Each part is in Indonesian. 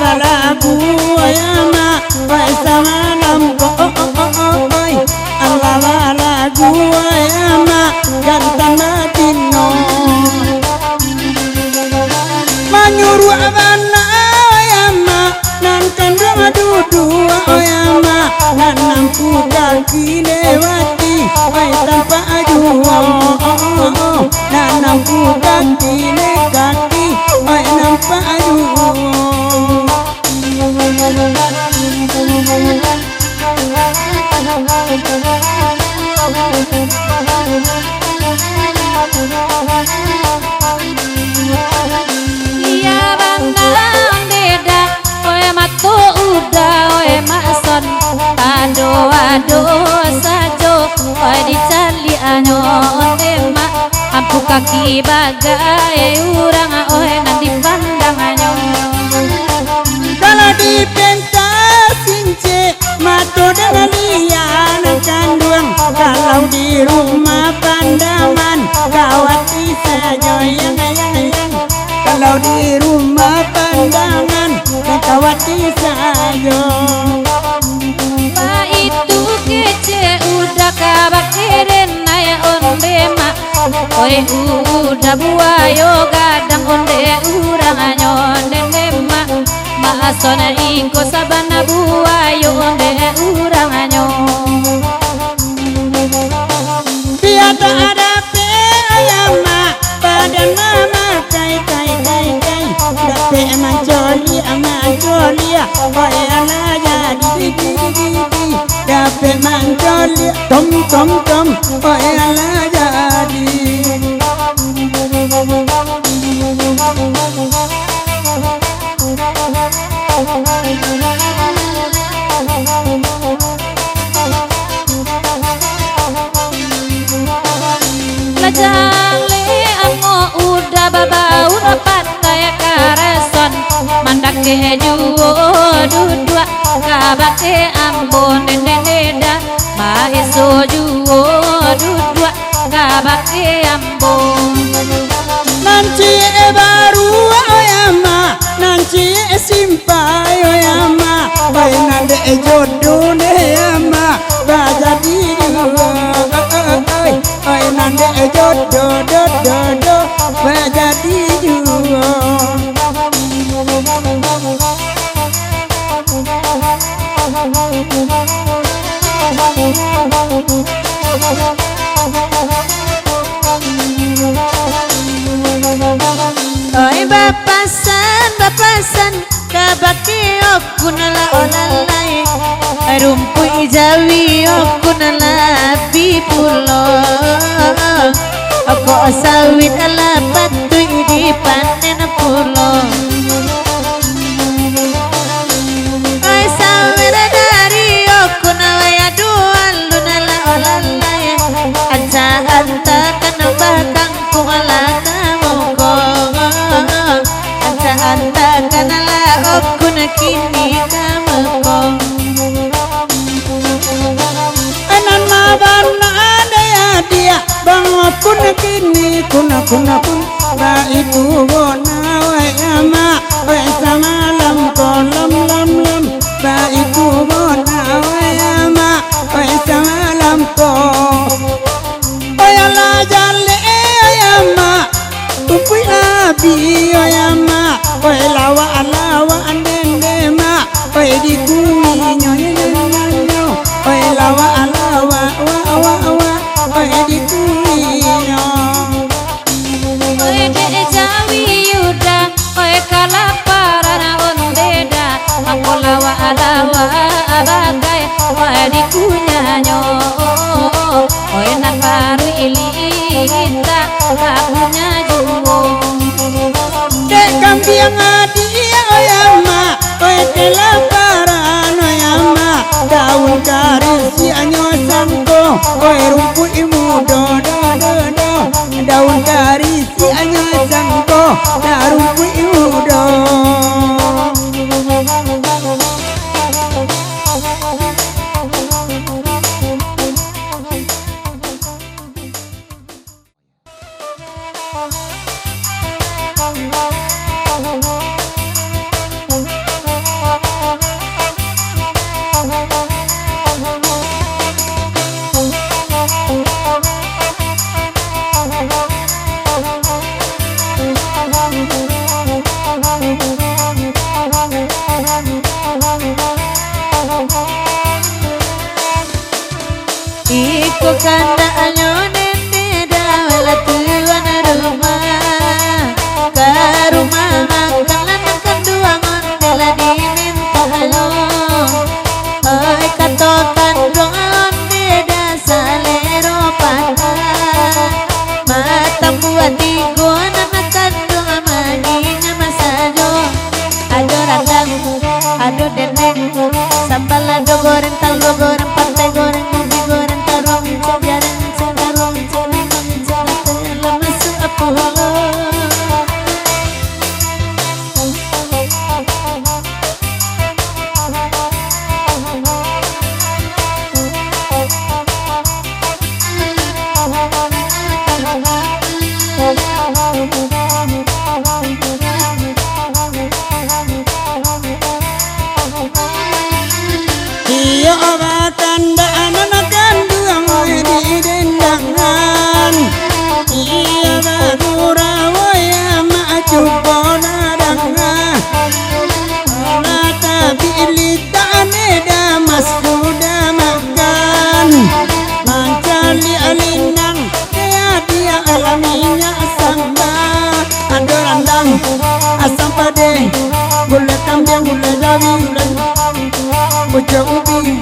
balagu ayama wai samanam ko oi Allah balagu ayama gantan matino manyuru abana ayama nan kandra dudu ayama nan nampu kaki lewati wai tanpa ajuo nan nampu kaki lekaki wai nampa ajuo iya bangang deda oe matu uda oe mason ado ado sajo oe dicali anyo tema ampu kaki bagai urang oe nanti pandang anyo kalau di pentas since matu dengan lian kanduang kalau di rumah pandaman kawati saja yang kalau di rumah pandangan kawati saja ma itu kece udah kabakirin naya onde ma oi udah buayo gadang onde urang anyon dema ma sona ingko sabana buayo onde urang anyon biada ada pe ayama badan mama kai kai kai kai dape manjoli oi ala jadi di dape manjoli tom tom tom oi ala jadi lajale amo udah babau dapat kayak kareson mandak kejuo dudua kabake ambon denda maeso juo dudua kabake ambon nanti baru ayama nanti simpai ayama bai nande jodoh ne ayama bajadi oi nande jodoh do bajadi juo oi bapasan kabake okunala olalai rumpui jawi okunala pipulo oko sawit ala patui di panen pulo oi sawit dari okunala ya dual lunala olalai aja anta kan bakang kuala kamuko aja anta kanala okun kini kamuko anan mabana ada dia bang kuna kini kuna pun ba itu bona wai ama wai samalam kolam lam ba itu bona wai ama wai samalam ko oi ala jale ayama upui abi ayama oi lawa andende ma oi di kui nyo oi lawa wa oi di kui nyo oi de jawi yuda oi kalaparana ondeda akolawa alawa abagai oi di kunyanyo oi nakaru ilita kapunya juwo de kambiang adi ayama oi kelapara Iko kanda anyonen beda wala tuan rumah ke rumah makan makan duangan bela diminta halo oi katotan doan beda salero patah mata buat tigo makan doa maginya masajo ado radang ado dendeng sambal ado goreng tahu goreng pantai goreng ubi goreng tarong jarang cedarong cerang lemes apa Iya obatan daan makan duang di dendangan. Iya bagura waya maju bona dangan. Lata bilita neda mas sudah makan. Mancali alinang dia alaminya samba. Ado randang asam pade gula kambing gula jawi gula Ujo ubi,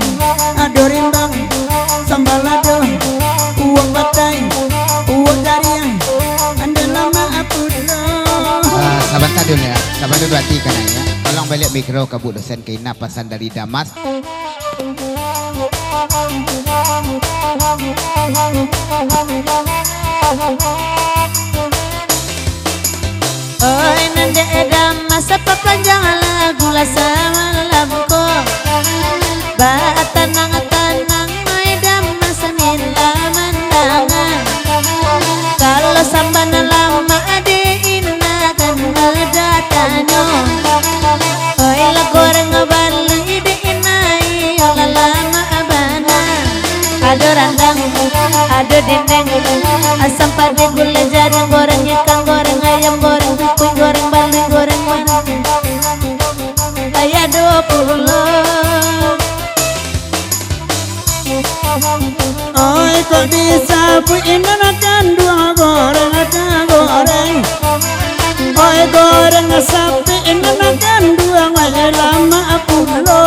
ado rimbang, sambal ado, uang batai, uang jariang, anda lama apudlo. Sahabat tadun ya, sahabat dulu hati kan ya. Tolong balik mikro ke Bu dosen Keina pesan dari Damas. Oi nande edam masa papanjang lagu la sama lamko tanang edam masa nila mandangan kalau sambana lama ade inna kan berdatanyo oi la goreng abali ide inai ola lama abana ado randang ado dendeng asam pade gula jaring goreng ikan goreng ayam goreng kuih goreng bali goreng mana ayah 20 Oi kok bisa puin makan dua goreng ada goreng. Oi goreng sapi makan dua aja lama apudlo.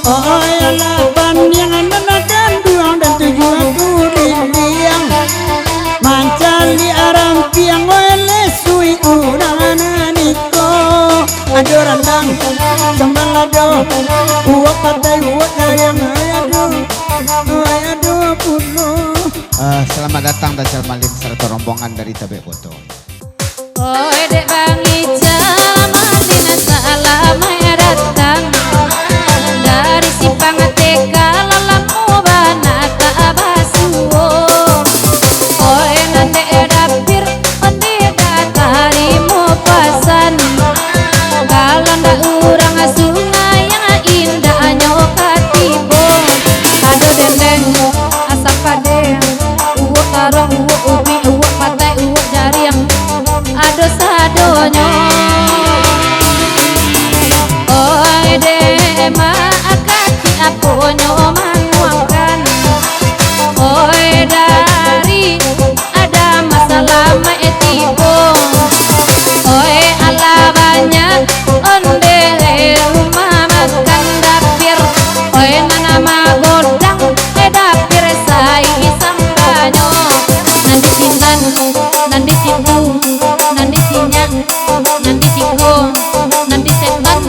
Oi lapan yang makan dua dan 7 aku dibiang. Mancali aram piang oleh sui unangan niko. Ado randang sambal ado uak patai uak ayam ayado ayado puno. Selamat datang Dajjal Malim serta rombongan dari Tabe Foto. oi dek bang Ijal Madinah salam datang dari simpang teka lalamu bana ka basuo oi nande dapir onde datarimu pasan kalanda urang sungai yang indah nyokatibo ado dendeng asap pade uwak tarong uwak ubi uwak patai uwak jariang ado sadonyo oi dema akati aponyo manuangkan oi dari ada masalah maetibo oi ala banyak onde rumah makan dapir oi nama godang dapir sai sambanyo nanti sinan nanti situ nanti sinyang nanti singgo nanti setan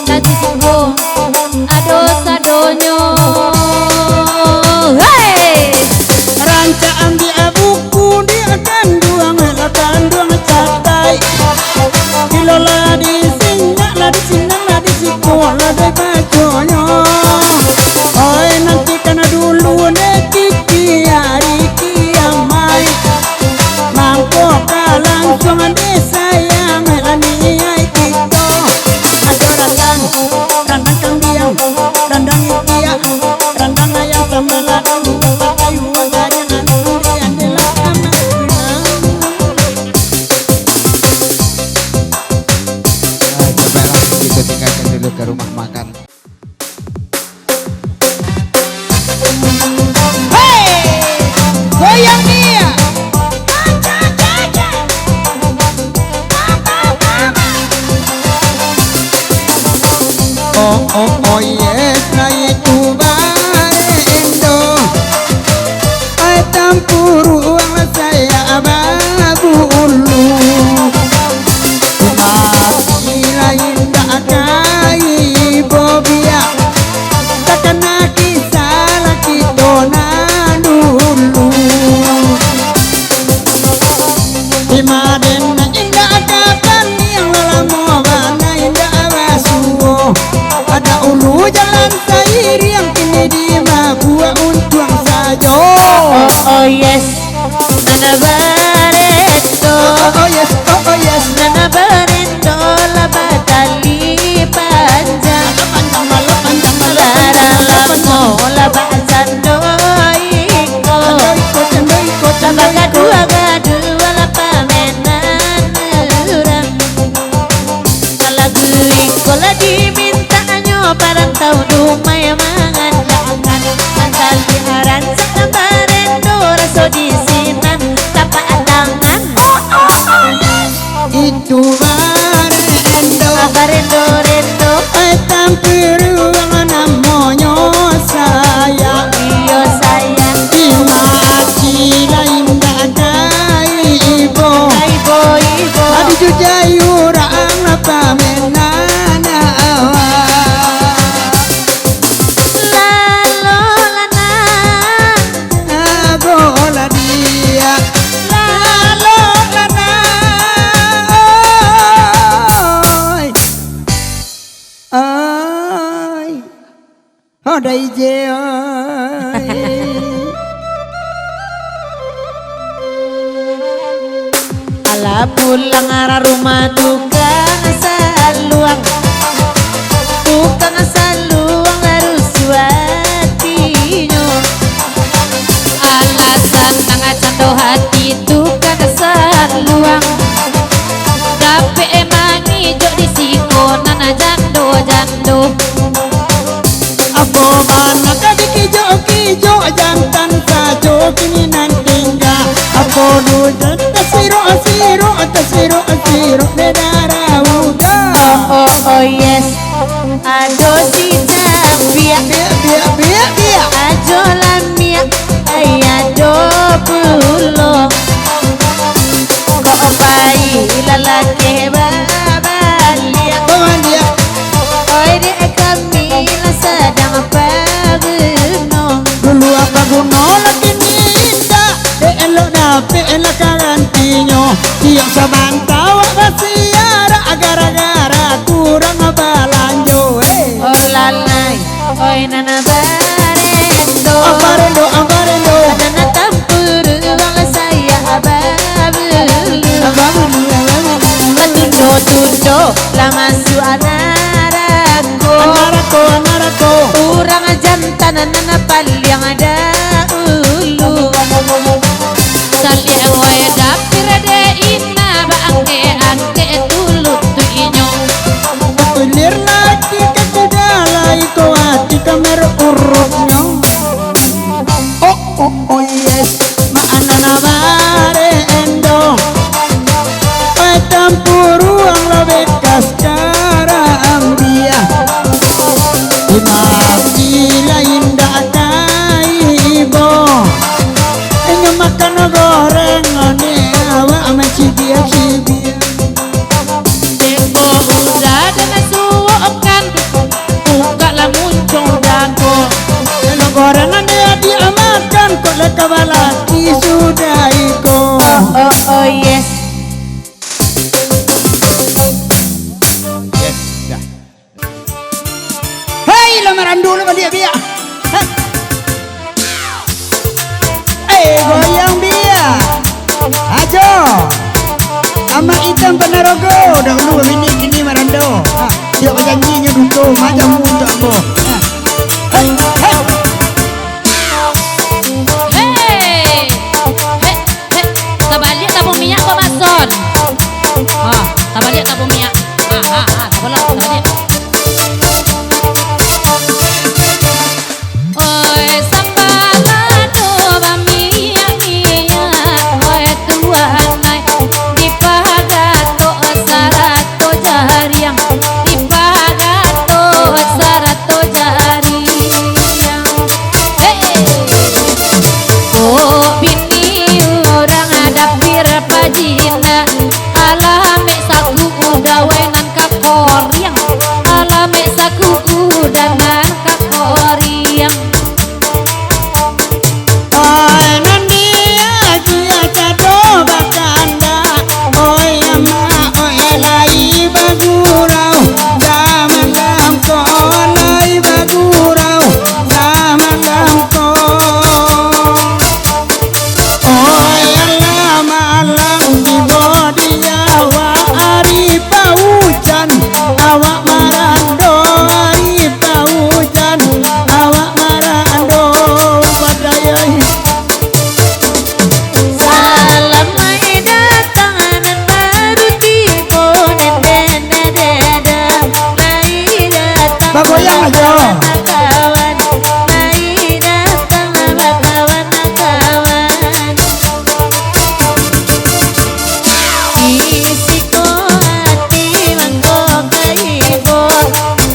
nanti singgo ado sadonyo hey Ranca ambil abuku dia akan duang catai. Kilola di sinyak lah di sinang lah di sikola di bajonyo. Oi nanti kena dulu kiki hari kiamai. Mangkok langsung ade sayang lani ai kito. Ado randang kambing, randang ikia, randang ayam sambal ladang, pakai uang jaringan andi adalah amat bilang. Cobalah kita tinggalkan dulu ke rumah makan. Hey! oh yes na itu barendo ay tampuru ang saya babu ulu masih indah kai bobia takana kisah laki dona dulu Imaden na indah kapan yang lama bana indah basuo ada ulu jalan sair yang kini di Mabua untuang saja Oh yes, nana barendo. Oh yes, oh yes Nana barendo la batali panjang. Larang lamo la basando iko. Labagadu agadu la pamenan urang. Kalagu iko la dimintanyo parang tau dumay mangan lakan. Mantal diaran sa barendo raso disinan tapak tangan. itu barendo Barendo rendo ay tampuru ang namonyo saya iyo sayang. Imakila indah kaibo Ibo ibo Adi jujayura ang napamenana lalo lana Abola dia Lalo lana Ay Odai je ala pulang arah rumah tukang saluang. Tukang saluang harus suatinya. Alasan nang cando hati tukang saluang. Tapi emang ijo di siko nana jando jando. Ako mana kadi kijo jantan sajo kini nantingga Ako dujan tasiro nedara uga Oh yes, ado si Cambia. Bia Ajo lamia, ay ado pulo. Kok bayi lalaki babalia. Bawalia Oy di kami sedang pagno. Dulu apa guno lagi ninda De elo dape ela karantinyo Tiap sabantau basiara Agar-agara kurang balanjo Oh lalai, oy nana barendo. Ambarendo Nana tampuru bang saya babulu. Tundo lama suanarako. Anarako Urang jantan nana paling ada ulu. Saliang wae dapir de ina baangke angke tulut tu inyo. Tulir lagi ke kudalai ko hati kamer urutnya Oh yes Maanana barendo Ay tampuru ang labekas karambia Imakila indah kaibo Inyo makan goreng ane awa macibia Tempo udah dan suokan buka lah muncul dago. Kalau gorengan dia diamankan kok lekabalaki sudah iko Oh yes. Yes, dah. Hei lamaran dulu sama dia Bia goyang Bia Ajo Ama hitam Penarogo dahulu ini kini marando Dia janjinya dulu macam untuk aku Hei Hey, tabalik tabung minyak kok mason. Tabalik tabung minyak. Boleh tabalik. Oi sambala do bamiya miya, oi tuan nai dipagato sarato jariang dipagato goyang aja. kawan, mari datang kawan kawan. Isiko hati mangko kaibo,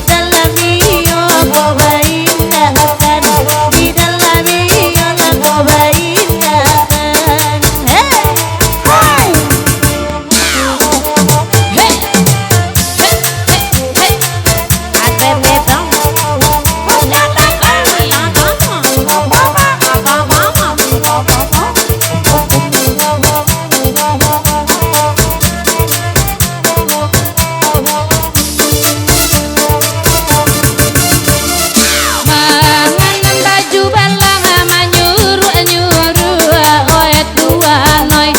dalam iyo ko baindahkan, di dalam iyo ko baindahkan. Hey, manganan baju balang manyuruh nyuruh oe tuanoi,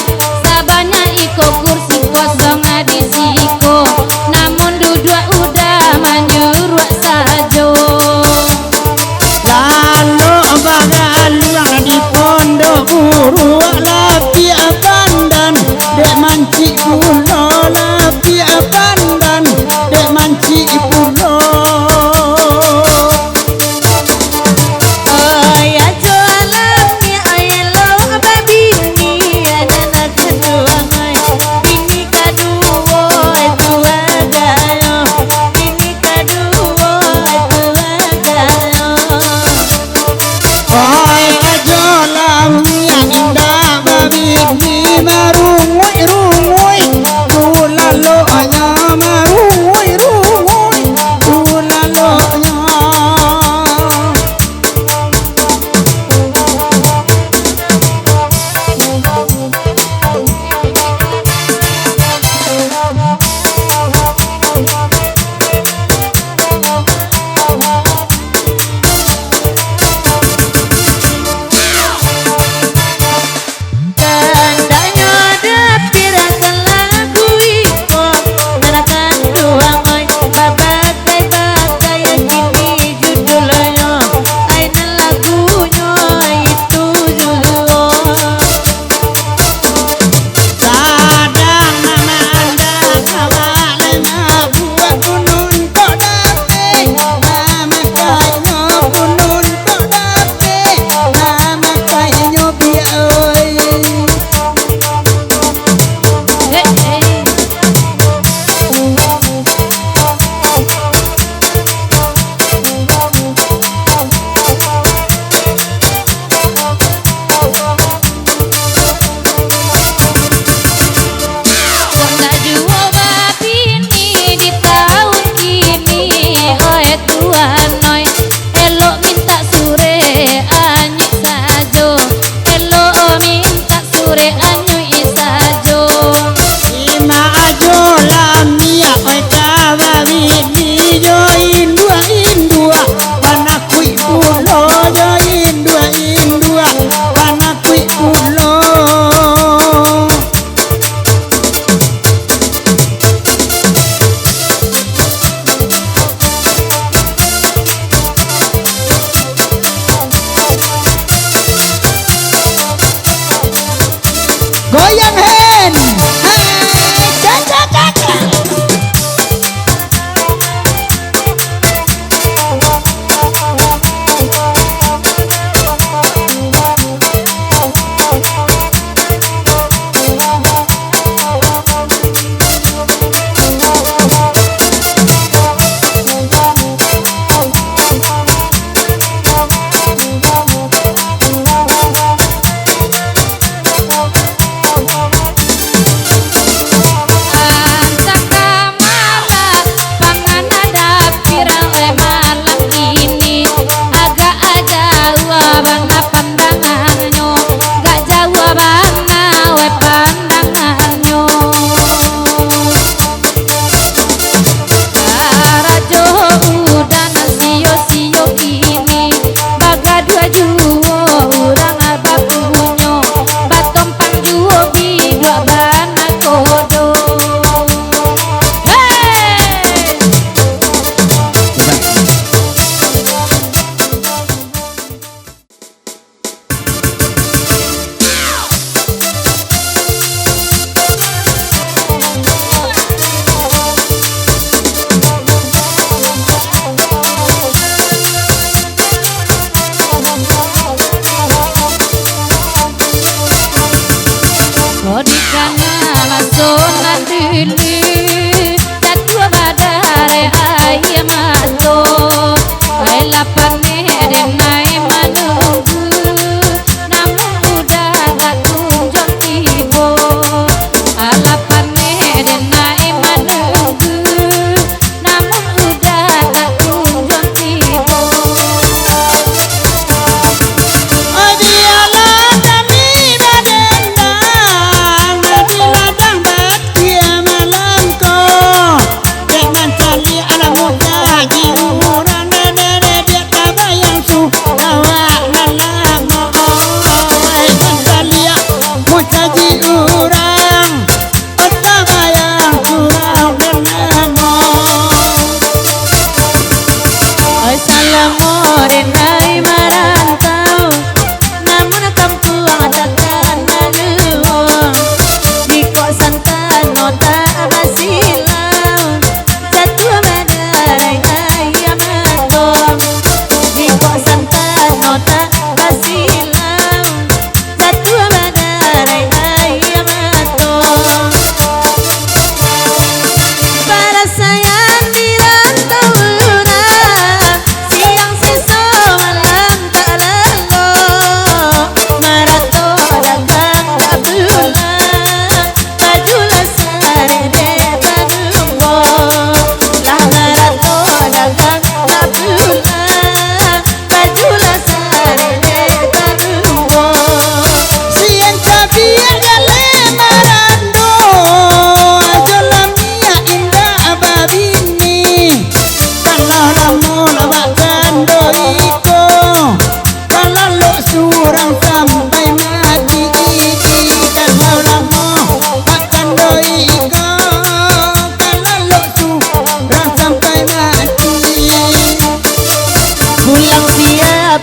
sabanya iko kursi kosong di siko, namun duduk udah manyuruh sajo. Lalu bagaluang di pondok buru lapi pandan dek manci pulo lapi pandan dek manci pulo. Oya jualan ni oya lo babini ada nak kedua mai, bini kedua itu agayo, bini kedua itu agayo. Oi ajolam yang indah babini marungui rungui tulalo aya marungui rungui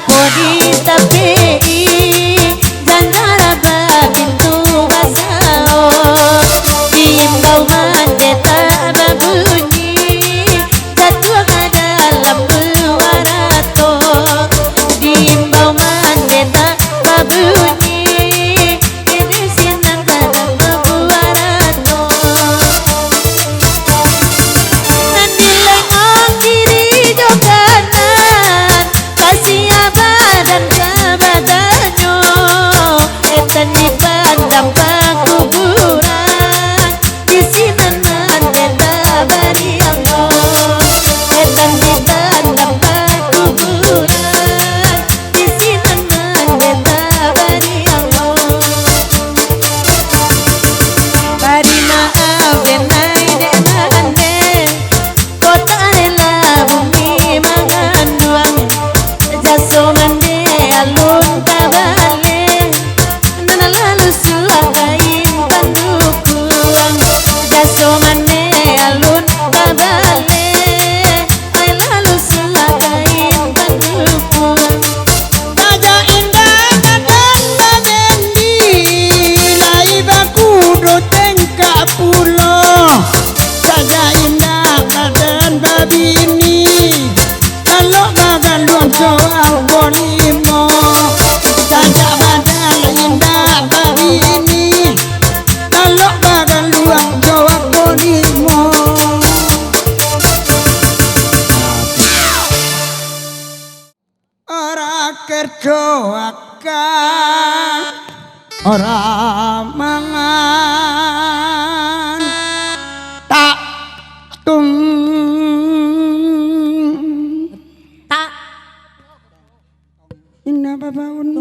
Podi tapi jandara babintu basao diimbau mandeta babunyi jatuh ke dalam buarato diimbau mandeta babunyi ini sinan dalam buarato nanti lengong kiri jo kanan kasih badan kabadanyo etan di pandang pakuburan di sinan mandeta bariango etan di pandang pakuburan di sinan mandeta bariango bari maaf denai denande kota rela bumi manganduang jaso mande alun tabale nana lalu sulakain pandukuang jaso mande alun tabale ay lalu sulakain pandukuang Saja indah badan babendi lai baku do tengka pulo Saja indah badan babini kalau bagan luang coang bolimo Saja badan indah babini kalau bagan luang coang bolimo Ora kerja akeh ora mangan tak tung tak inna babaun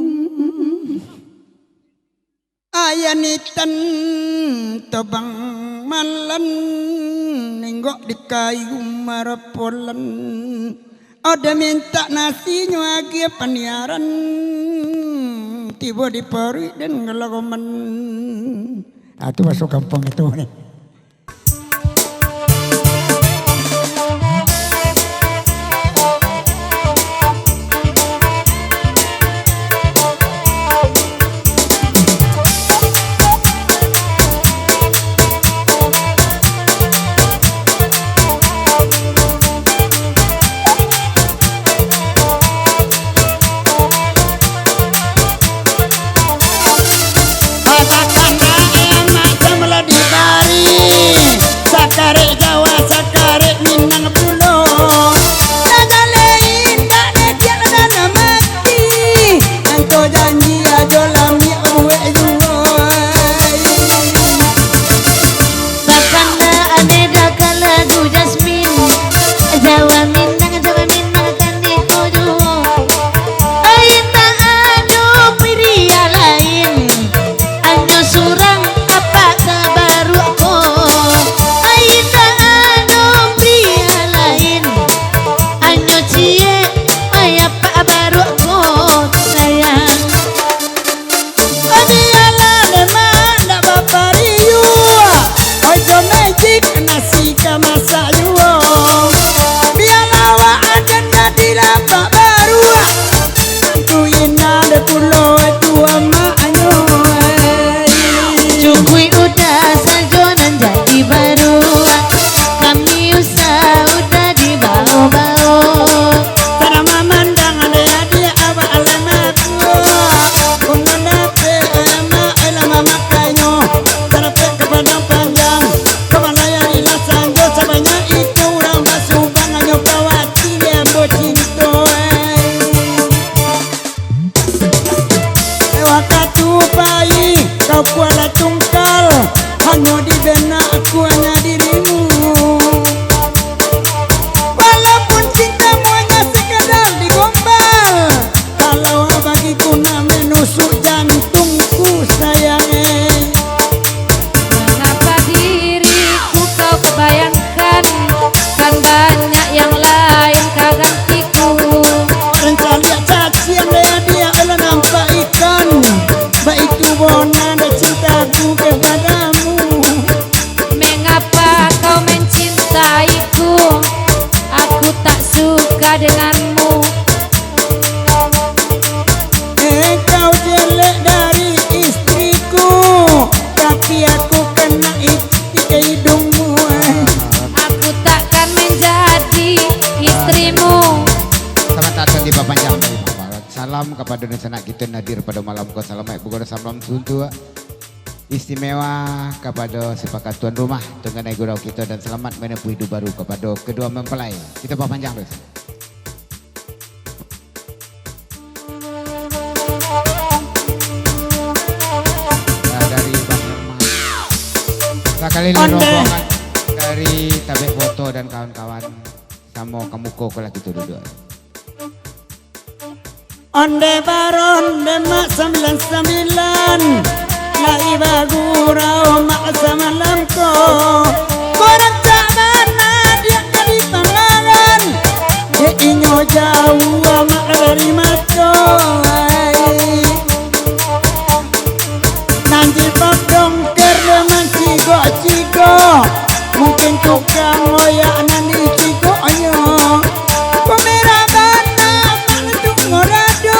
ayanitan tobang malan nenggok di kayu marapolan ada minta nasi nyuagi paniaran tiba di pari dan ngelagoman itu masuk kampung itu nih. denganmu salam kepada sanak kita nadir pada malam kau salam baik bukan salam suntua istimewa kepada sepakat tuan rumah dengan gurau kita dan selamat menempuh hidup baru kepada kedua mempelai. Kita panjang terus. Dari Bang Herman. Sekali rombongan dari Tabek Foto dan kawan-kawan sama kamu kok lagi itu duduk. Onde baron de mak 99 lai bagurau mak samalam ko korang tak mana dia kali pangalan dia inyo jauh mak dari maco nanti podong kerja cigo mungkin tukang oyak nanti cigo ayo pemerah bana mak untuk ngorado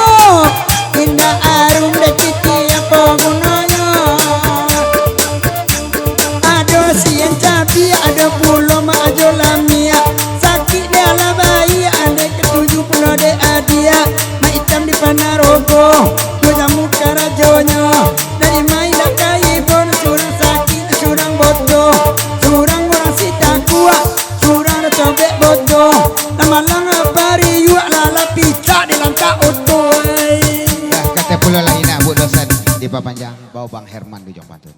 indah arum de citi apa gunanya ada sian cabi ada pulau majo lamia sakit dia lah bayi ada ke-70 de adia mak hitam di Panarogo gue jamu karajonya dari main dah kai pun surang sakit surang bodoh surang orang sita kuat surang cobek bodoh lama-lama pari yuak lala pita di langkah oto Kata pula lain nak buat dosen di Papanjang bawa Bang Herman di Jong Pantun.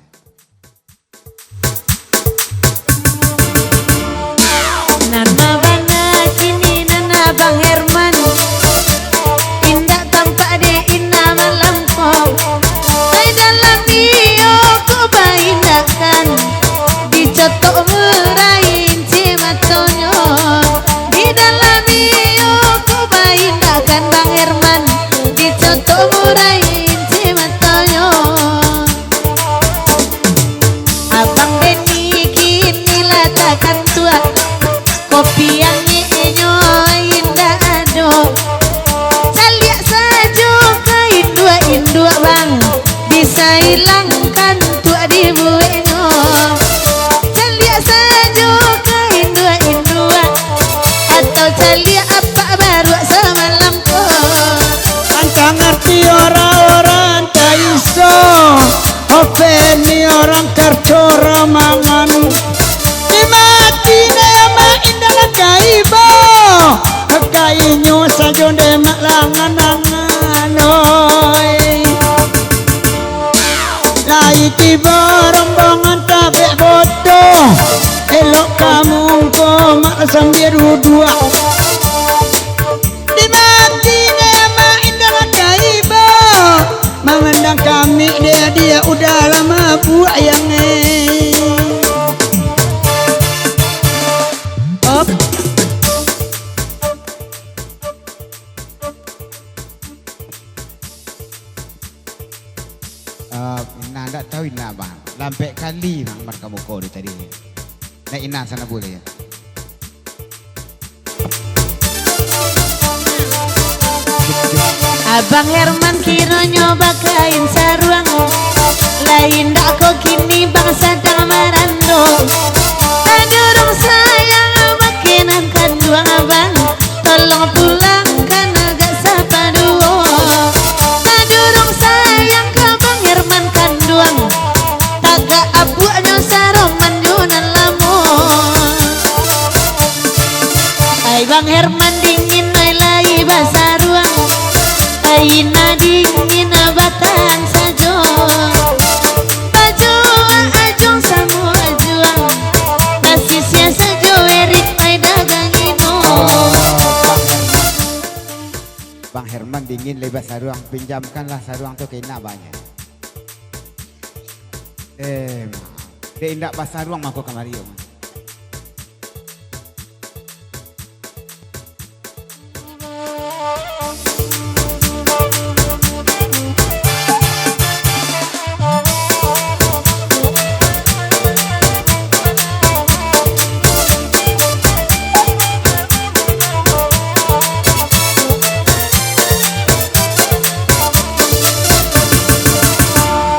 Nama bangga kini nana Bang Herman indah tampak de indah malam kau ay dalam iyo ku baindakan dicotok merain cimatonyo di dalam iyo ku baindakan Bang Herman dicotok merain cimatonyo abang Deni kini latakan tua kopi yang nyenyo indah ado saliak sajo kain dua bang bisa hilangkan tua di buenyo saliak sajo kain dua atau saliak apa baru semalam ko Anta ngerti orang-orang tak iso openi orang tercora mangan dimati nema indah kaibo kainyo sajo demak langan-langan lai tiba rombongan tabek bodoh elok kamu ko mak sambil dua dimati nema indah kaibo memandang kami dia udah lama buat yang op Ina tak tahu Ina bang. Lampai kali bang marka muka dia tadi. Nak Ina sana boleh ya. Abang Herman kira nyoba kain saruang lain dak kok kini bang sedang merando tadurung sayang makinan kedua abang tolong pulangkan agak sapa duo tadurung sayang ke Bang Herman kanduang tagak abuaknya saroman junan lamu ay Bang Herman dingin ay lai bahasa ruang Aina dingin batang sajo baju ajong samu ajuang nasisnya sajo erik ay dagang ino Bang Herman dingin lebat saruang pinjamkanlah saruang tu ke Ina banyak. Dia indak pas saruang mako kamari.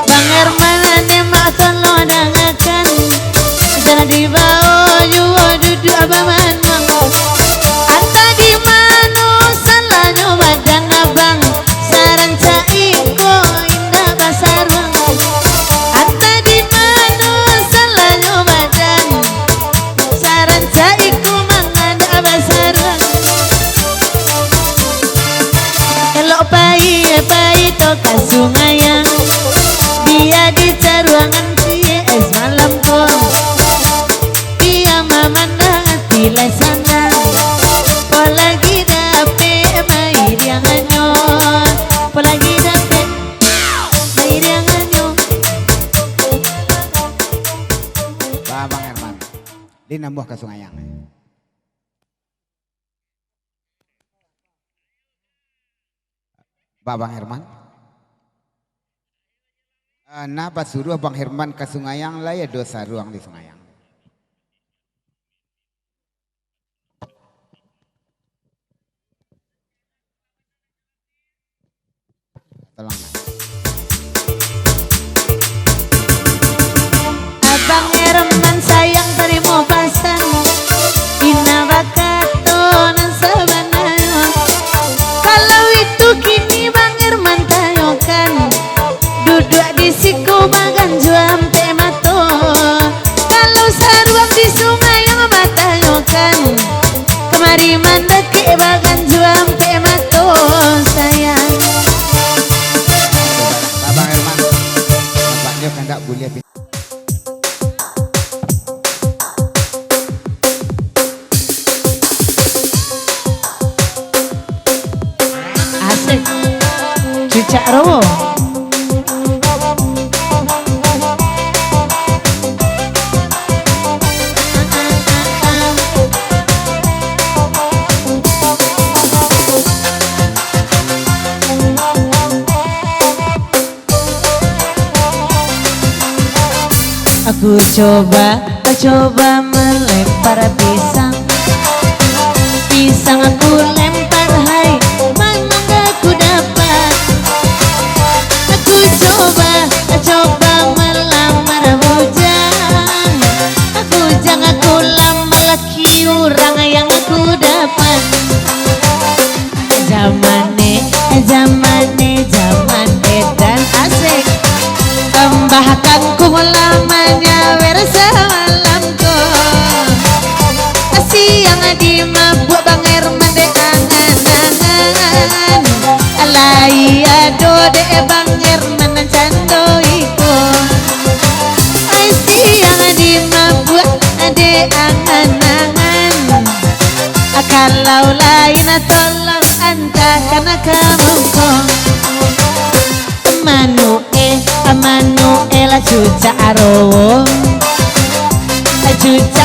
Bang Herman ane mak tolong dangakan jangan dibawa itu ke sungayang dia di ruangan es malam ko dia mamanda tilai sana polagi dape mai dia nganyon polagi dape mai dia nganyon. Bang Herman di nambuh ke sungayang. Bang Herman nah pas suruh Bang Herman ke Sungayang lah ya dosa ruang di Sungayang. Tolong. Abang Herman sayang terima pasan ina bakato nan sabanayo kalau itu kini Bang Herman tayokan duduk di siku magan juam mato kalau saruang di sungai yang matayokan kemari mandeki bagan juam mato sayang. Bang Herman bapaknya kan tak boleh asik cucak rowo. Aku coba melempar pisang aku lempar hai mana aku dapat aku coba melamar bujang aku lamar laki orang yang aku dapat zaman edan asik bahkan ku lamanya bersamalamku siang di mabuk Bang Herman de angan-angan alai ado de Bang Herman cando iko ai siang di mabuk de angan-angan kalau lain tolong antakan kamu kong Manuel cuca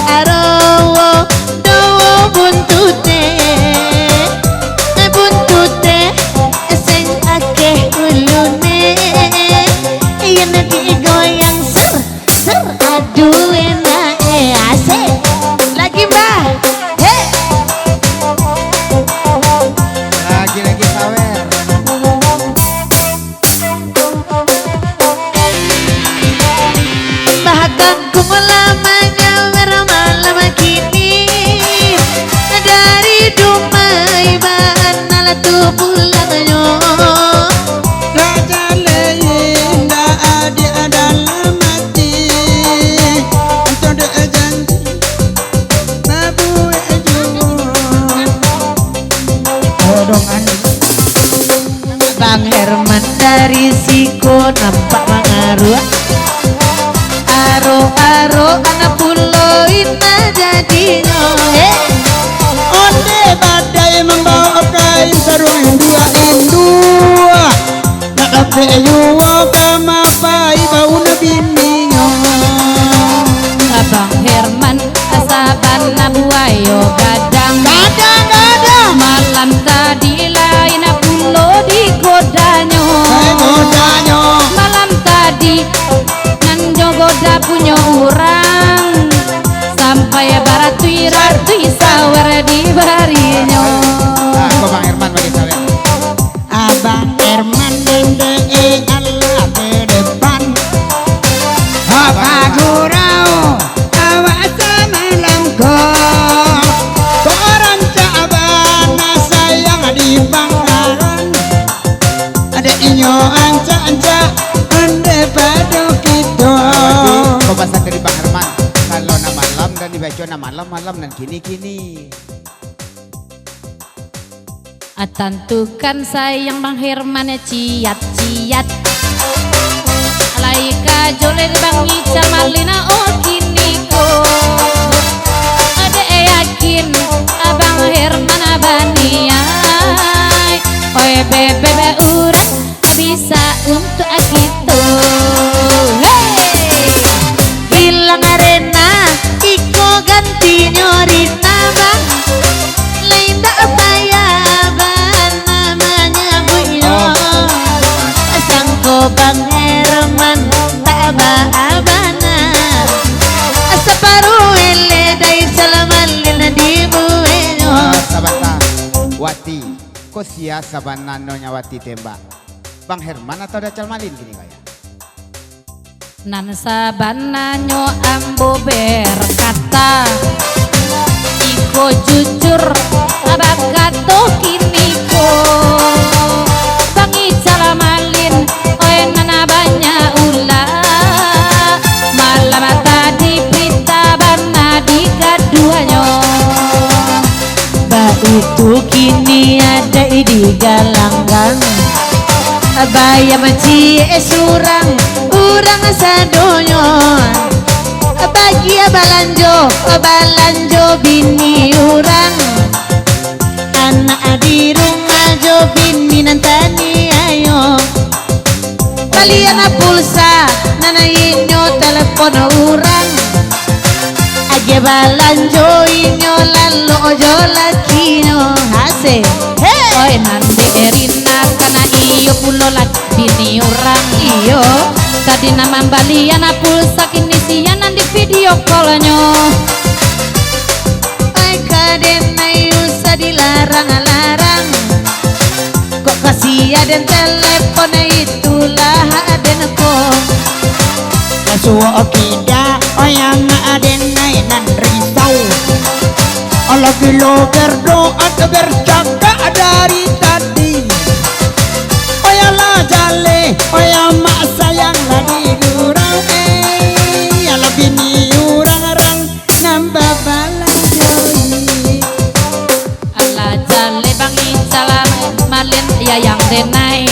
arowo dowo buntute sing akeh ulune yen digoyang ser aduh enak asik lagi mbah lagi sawer. bahkan ku melamanya malam kini dari Dumai mana tu pulangnya Raja Leinda adi adalah mati Antara janji babu ejuwo Odongan Bang Herman dari Siko nampak mengaruh aro anak pulau ina jadinya Onde badai membawa kain sarung indua Nak kape yuwa kama pai bau nabininya Abang Herman asaban nabuayo gadang malam tadi lain pulau di godanyo malam tadi goda punya orang sampai barat ratui sawer di barinya. Aku Bang Herman bagi sawer. Abang Herman dende Allah ke depan Apa gurau awas malam ko Koran cabana sayang di Bangkaran Ada inyo anca-anca ande padu kita Pembahasan dari Bang Herman kalau nama malam dan dibaca nama malam dan kini Tentukan sayang Bang Herman ciat-ciat Laika jolir Bang Ical Malina oh kini ko Ade yakin Abang Herman abaniai Oe bebe urang bisa untuk gitu Hey bilang arena Iko ganti nyorina Bang Lain tak bayaban namanya Buyo Sangko Bang Herman tak baabana Separuh ele dari salamalina di Buyo Sabata Wati kok sia sabana nonya Wati tembak Bang Herman atau Dacal Malin gini kaya Nan sabananyo ambo berkata Iko jujur abakato kini ko Bang Ical Malin oe nana banyak ula Malam tadi berita bana di kaduanyo Ba itu kini ada di galanggang Abaya maci surang urang sadonyo Bagia balanjo bini urang Anak di rumah jo bini nantani ayo Kalian pulsa nana inyo telepon urang Age balanjo inyo lalu ojo lakino hase Oy nanti erina kana iyo pulo lak bini urang iyo Tadi nama balian pulsa kini sianan di video callnya Ay kaden usah dilarang-larang Kok kasih aden telepon itulah aden ko Kasuo kida oyang aden nan risau Lagi lo berdoa bercakap dari tadi Oyalah jale oyang mak sayang lagi durang ya lebih ni orang-orang nambah balanjoi Allah jale Bang Ical Malin ya yang denai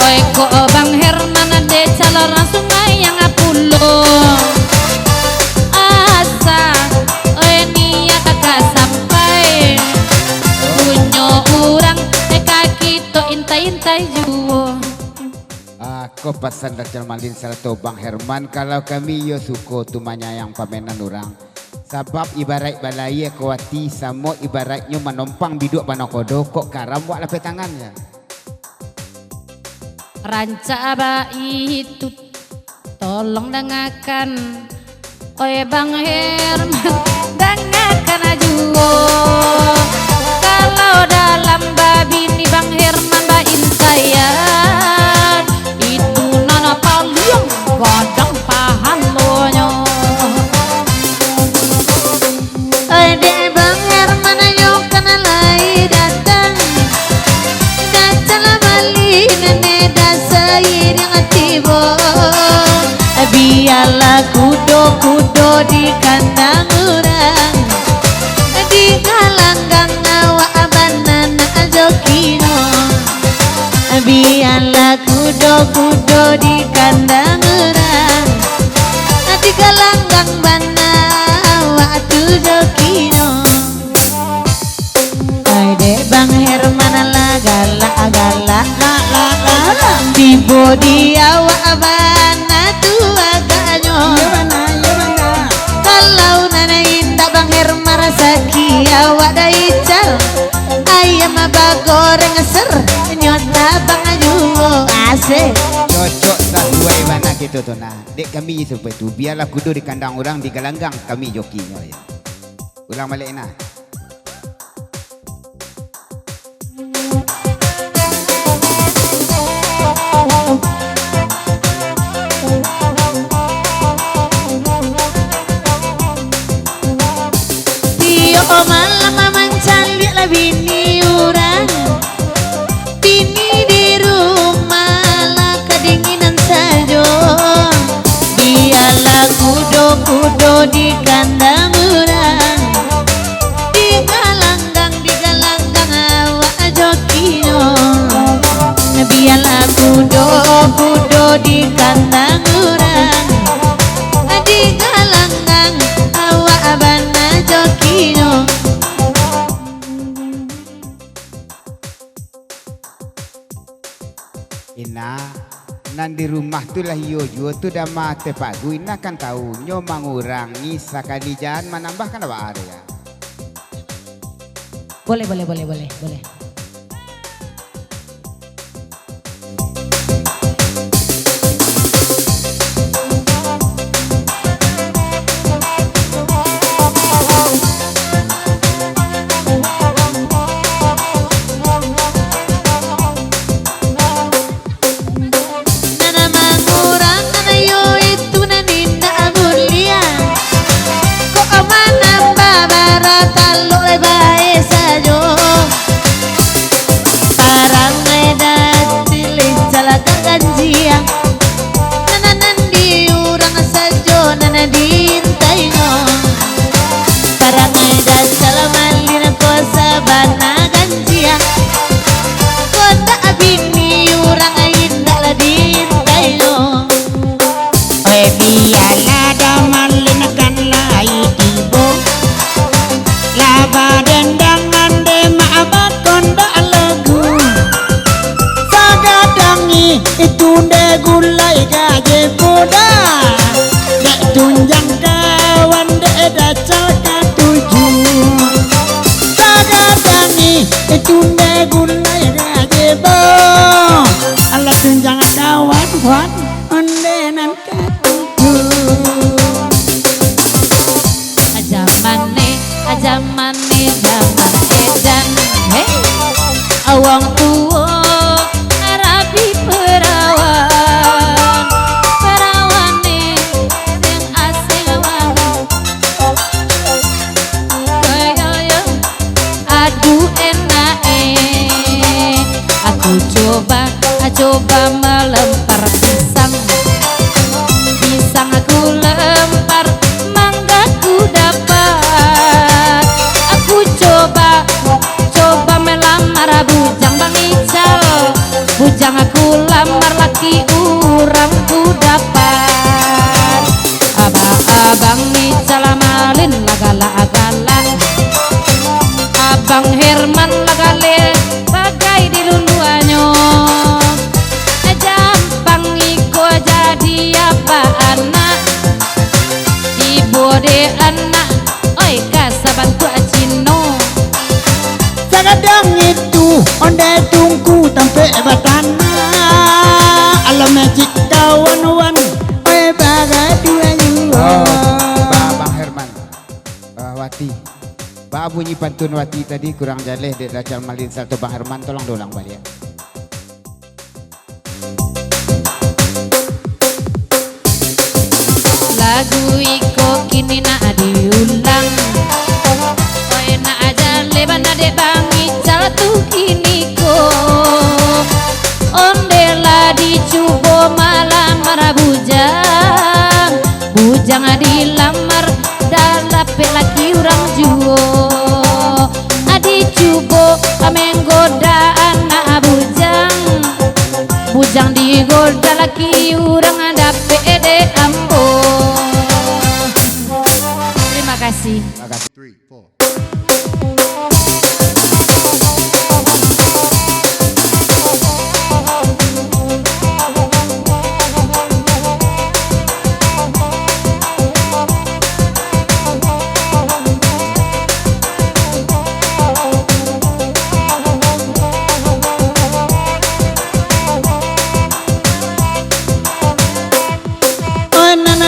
Oe ko Bang Herman de calon langsung yang apulo asa oe nia kakak sampai punyo urang kaki to intai-intai juo Aku pesan Dacal Malin serta Bang Herman kalau kami yo suko tumanya yang pamenan orang Sebab ibarat balai kuati samo ibaratnya menompang biduk panokodo kok karam wak lapet tangannya ranca aba itu tolong dengarkan oe Bang Herman dengarkan ajuo kalau dalam babini Bang Herman bain saya itu nana paling godang pahalonyo ade Bang Herman ayo kana lai datang Dacal Malin neda seiring tibo biarlah kudo di kandang urang di galanggang awak banana jokino biarlah kudo di kandang urang di galanggang bana awak jokino ade Bang Herman lah galak di bodi awak bana tua ganyo kalau nana indah Bang Herman rasaki awak dah Ical ayam bagoreng ser nyota Bang ajuo asik cocok sesuai mana gitu tuh nah dek kami seperti itu biarlah kudu di kandang orang di galanggang kami jokinya ya ulang balik nah Tio malam mencari bini urang bini di rumah lah kedinginan saja biarlah kudo di kandang urang di galanggang awak Ina nan di rumah tu lah yo juo tu dama tepagu ina kan tahu nyo mengurangi sakali jangan menambahkan apa ada ya. Boleh. Itu de gulai gaje poda dek tunjang kawan dek dacal katuju sagadani itu de gulai gaje bo ala tunjang kawan wan ondenan katuju Ajamane zaman edan hey awang tua Arabi perawan nih yang asing wangi kayak aduh enak aku coba melempar pisang aku lempar mangga ku dapat aku coba melamar bujang Bang Ical bujang aku lamar laki urang ku dapat abang Ical amalin lagala abang Herman lagale bagai di luluanyo jampang iko jadi apa anak ibu de anak oi kasabantu acino sagadang itu onde tungku tampe batana alam magic kawan-wan oi bagai dua nyuwa Bang Herman Wati bunyi pantun Wati tadi kurang jaleh dek dacal malin satu Bang Herman tolong dolang balik ya. Lagu iko kini na diulang Oe na aja leban na de Bang Ical tu kini ko Ondela dicubo malamar bujang dilamar dalape laki urang juo adi cubo menggoda anak bujang digoda laki urang dape de ambo. Terima kasih. 3, 4.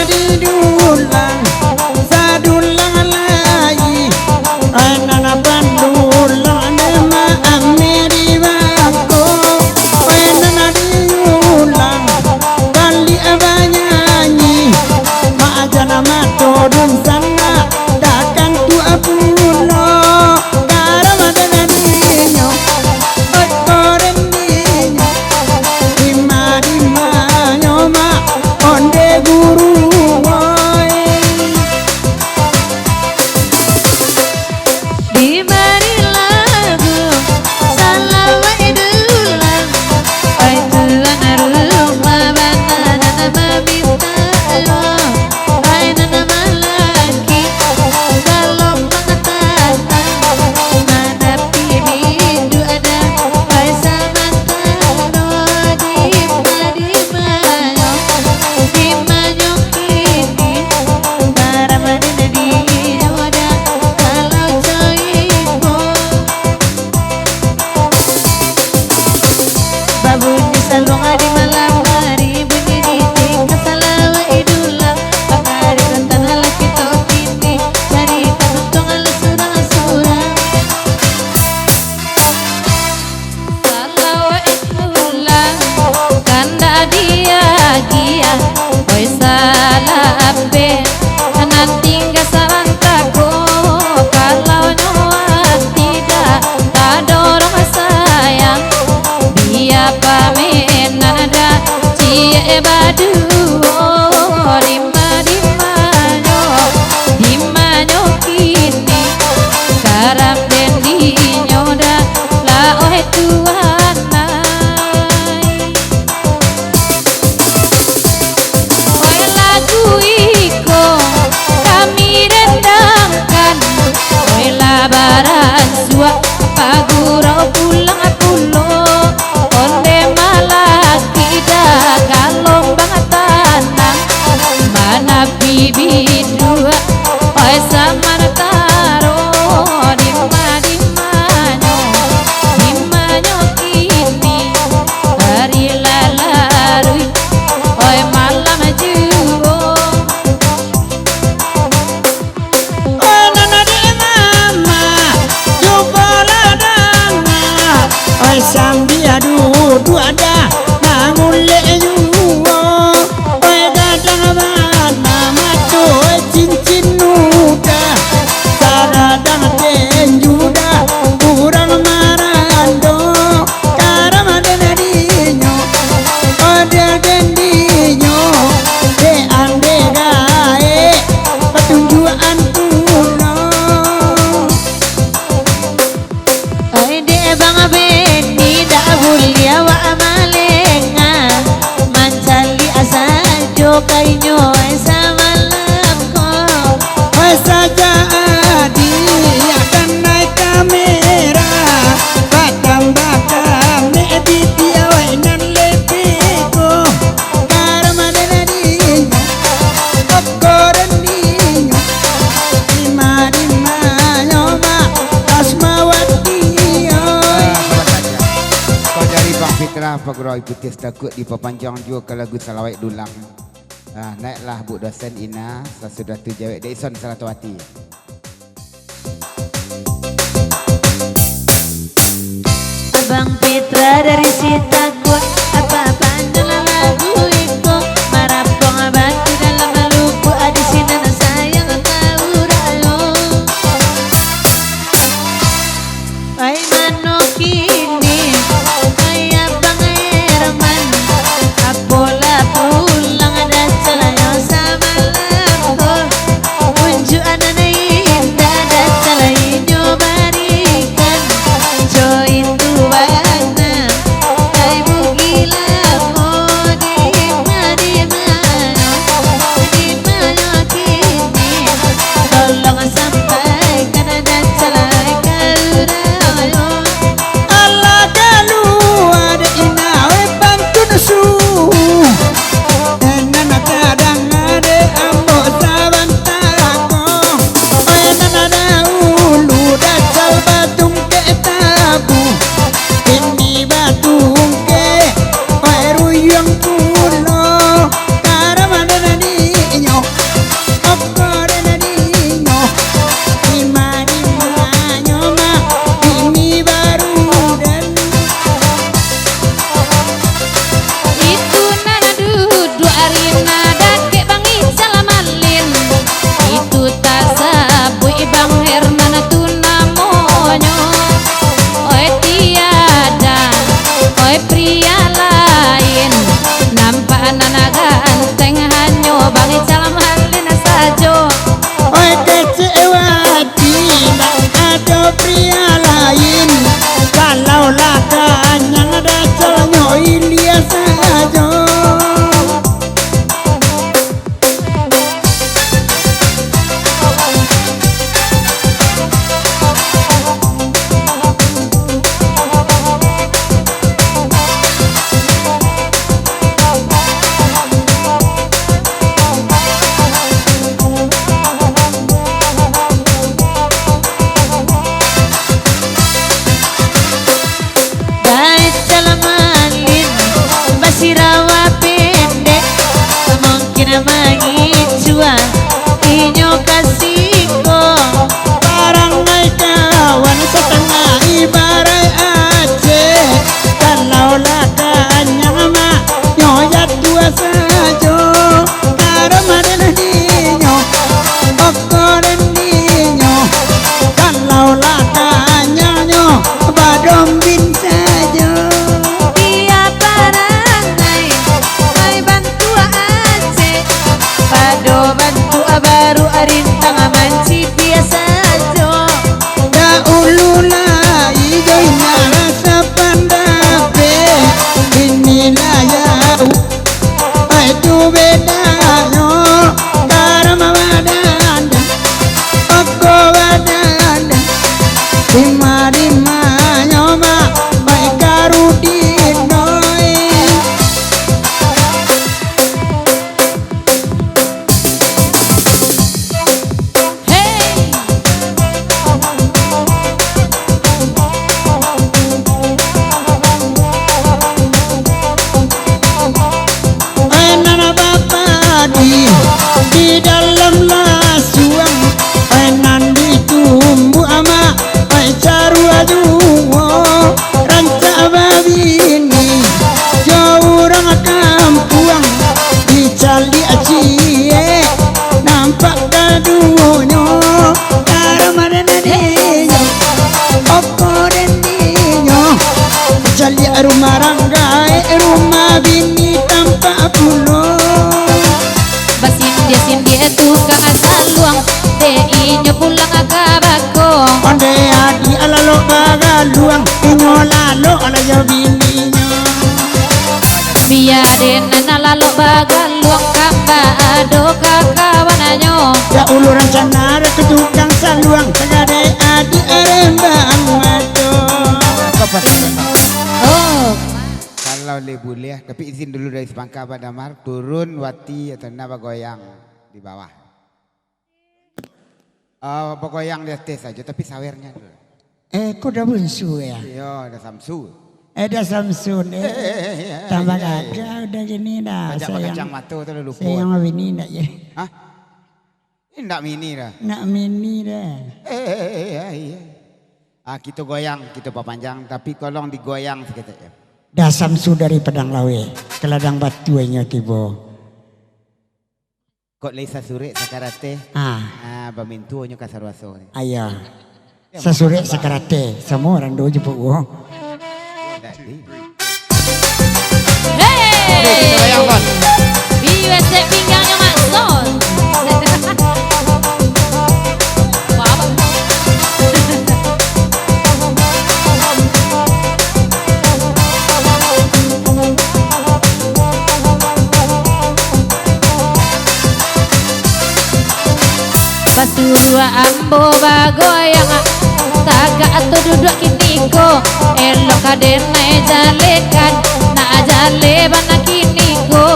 didulang sadulang lay Tuhan oi lagu iko kami rendangkan oi labaran sua pagurau pulang pulo onde malaki kalong banget tanang mana bibit dua oi sama taro dimanyo kini hari lalarui oi malam juo Oh nana de mama jumpa ladana oi sambi adu ada namun le juo oi dadang bana mato cincin nuda saradang tenjuda kurang marando karama denadinyo ode dendiño de ande gae petunjuan puno oi de bang beni dak bulia wa amalenga mancali asajo kainyo oi samalamko oi saja adi akan naik kamera bakam ne bitia oi nan lepiko karama denadinyo okorendiño lima nyoma asmawati oi Kau dari Bang Fitra Pagurau ikuti sedakut di pepanjang juga ke lagu Salawat Dulang. Naiklah Bu dosen Ina sudah tu jawab Deison Salatwati. Abang Petra dari Sitaku apa-apaan dalam lagu itu marapong abang di dalam lupu di sini sayang tahu rayo ay mano kini ay abang Herman apola pulang ada celayo sama lampu unjuan na indah ada celayo barikan join tuana ay bugila mo di mano kini tolong sampaikan ada celai kaurayo maranggai rumah bini tanpa pulau. Basindia tukang asaluang deinyo pulang akabako. Onde adi alalo bagaluang inyo lalo alayo bininyo. Biaden nalalo bagaluang kamba ado kakawananyo. Ya uluran canara ke tukang saluang sagade adi arembang mato. Oh, Kalau boleh, tapi izin dulu dari Semangka Pak Damar, turun wati atau napa goyang di bawah. Goyang di atas saja, tapi sawernya dulu. Kok udah bunsu ya? Iya, ada Samsu. Ada Samsun tambah kagak udah gini dah. Ajak kacang mata tu lupa. Saya yang ini nak ya. Hah? Ini nak mini dah. Nak mini dah. Kita goyang, kita panjang, tapi kolong digoyang sedikit ya. Dah Samsu dari Padang Lawe, ke ladang batu nya tiba. Kok lesa sore sakarate? Bamintu nyo kasarwaso ni. Ayah. Sasure sakarate, semua orang do jepuk gua. hey, Goyang kon. USA pinggangnya masuk. Wow. Basurua ambo bagoyang taga atau duduk kiniko elok kaden nae jalekan na ajale bana kiniko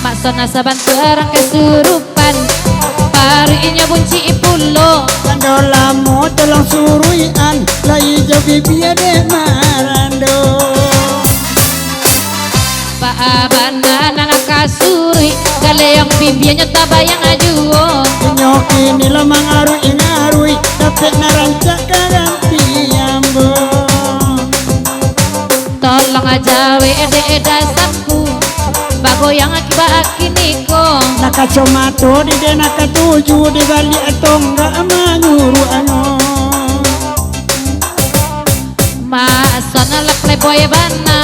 maksona saban terang kesurupan parinya bunci ipulo Kandolamo tolong suruian lai jabi biade marando. Paabana nana kasuri galeyong bibianya tabayang ajuo Nyoki nila mangarui ingarui dapat narancak kaganti ambo. tolong aja ede saku bagoyang akibat kiniko Nakacomato di de nakatuju di balik tongga manyuru ano. masona la playboy bana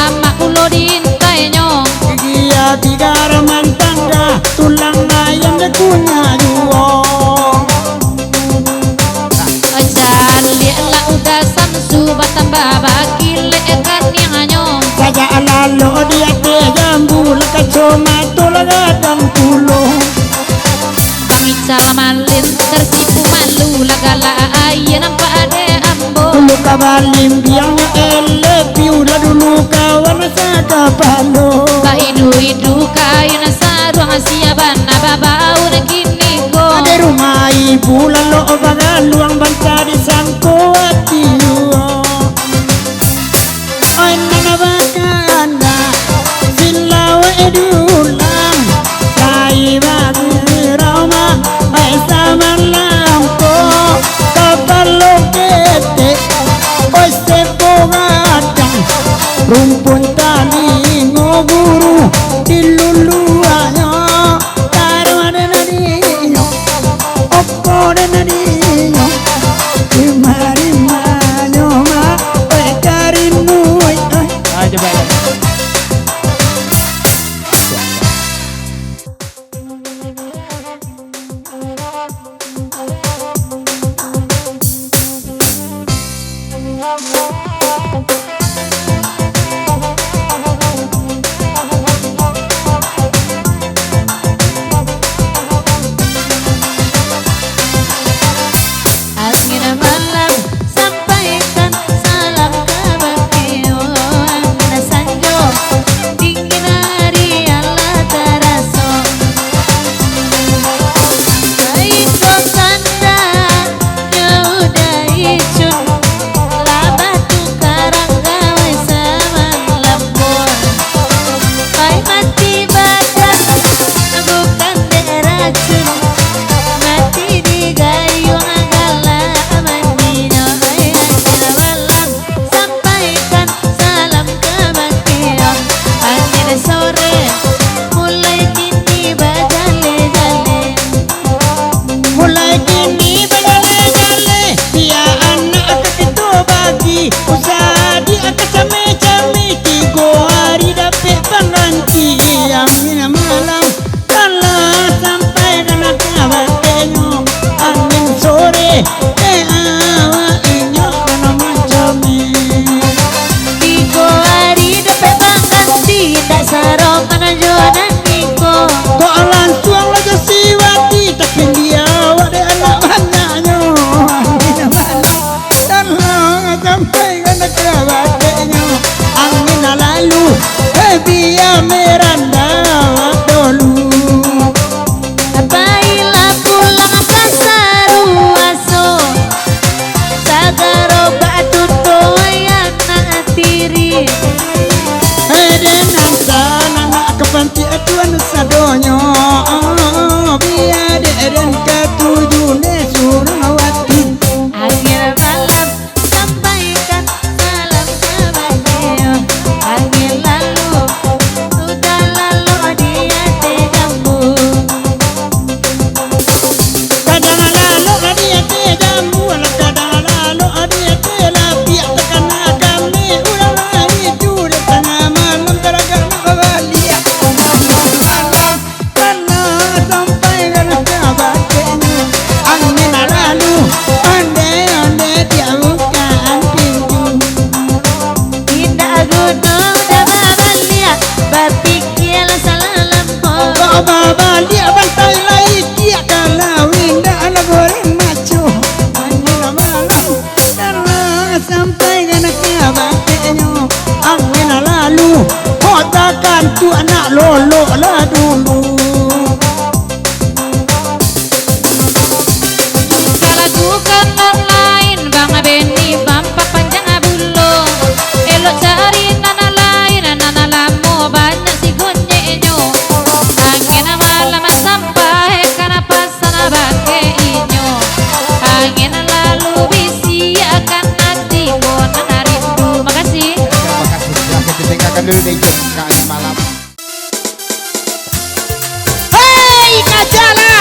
ama ulo diintainya Gia tigar mantangga tulang ayam de kunya juo. jali la udah samsu batamba bakile kan yang anyo Saja alalo dia te jambu nakacomato lagadang pulo. bangica malin tersipu malu lagala ayen nampak ade ambo Dulu kabalim biangnya piu dah dulu kawan sada palo. idu kain saruang siaban babau na kiniko Ada rumah ibu lalu bagaluang bangsa di sangko hati luo. Oi nana bakanda silawa edulang kai bagi roma oi saman lampo kapalo kete oi sepo gadang rumpun tali ngoguru diluluanyo tarwane nadinyo oppo de nadinyo bantu anak lolo lah dulu. Kalagukan orang lain Bang Beni bampa panjang abulo. Elok cari nana lain nana lamo banyak si gonyenyo. Angin malam sampai karena pasana bangke inyo. Angin lalu bisi akan nanti nana rindu. Makasih. Terima kasih. Silahkan ditinggalkan dulu DJ kali malam. Hei kacala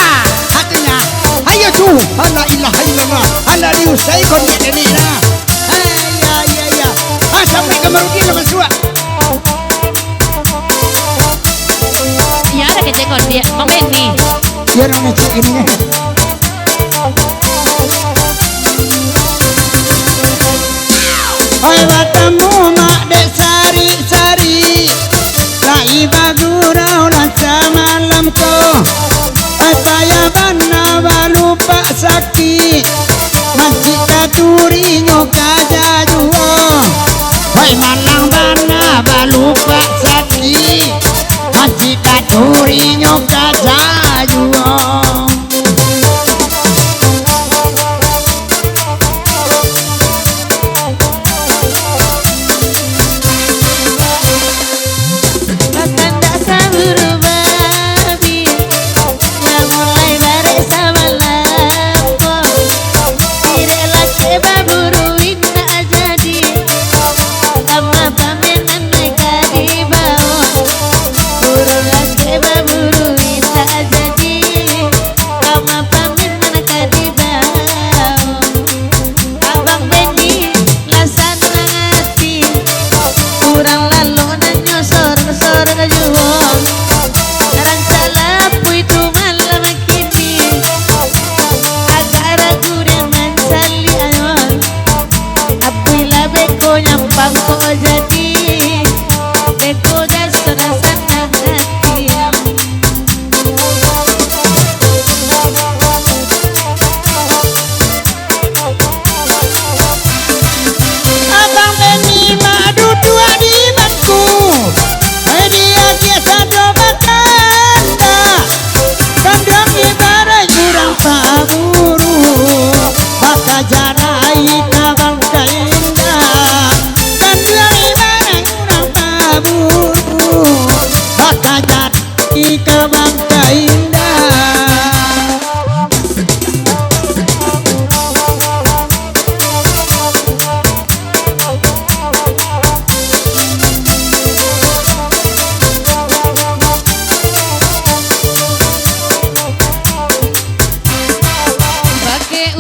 hatinya. Ayo cu, la ilaha illallah. Ala diusai kon ini nah. Ya. Sampai ke Maruki lah masuk. Ya ada kecekon dia Bang Beni. Biar ngecek ini ya. Oi batamu mak dek sari-sari. Lai bagurau lanca malam ko. Oi payah bana balupa sakit. Masjid katuri nyoka jajuo. Oi malang bana balupa sakit. Masjid katuri nyoka jajuo.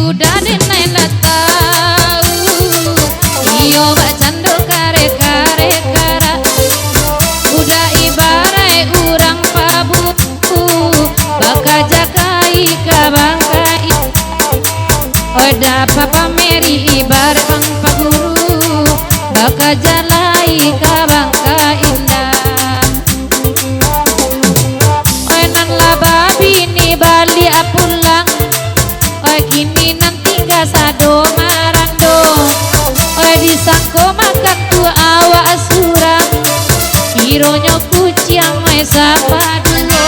Udah denai lah tahu. Iyo bak cando kare-kare kara. Udah ibarai urang pabuku. Baka jakai kabangkai. Oda papa meri ibar bang paguru. Baka jalai kabangka indah. Oenan lah babi ni bali apulang. Kini nanti gak sado marando. Disangko makan tua awa asurang. Kironyo kuciang sapa duo.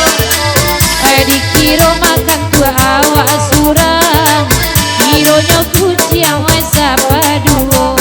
Dikiro makan tua awa asurang. Kironyo kuciang sapa duo.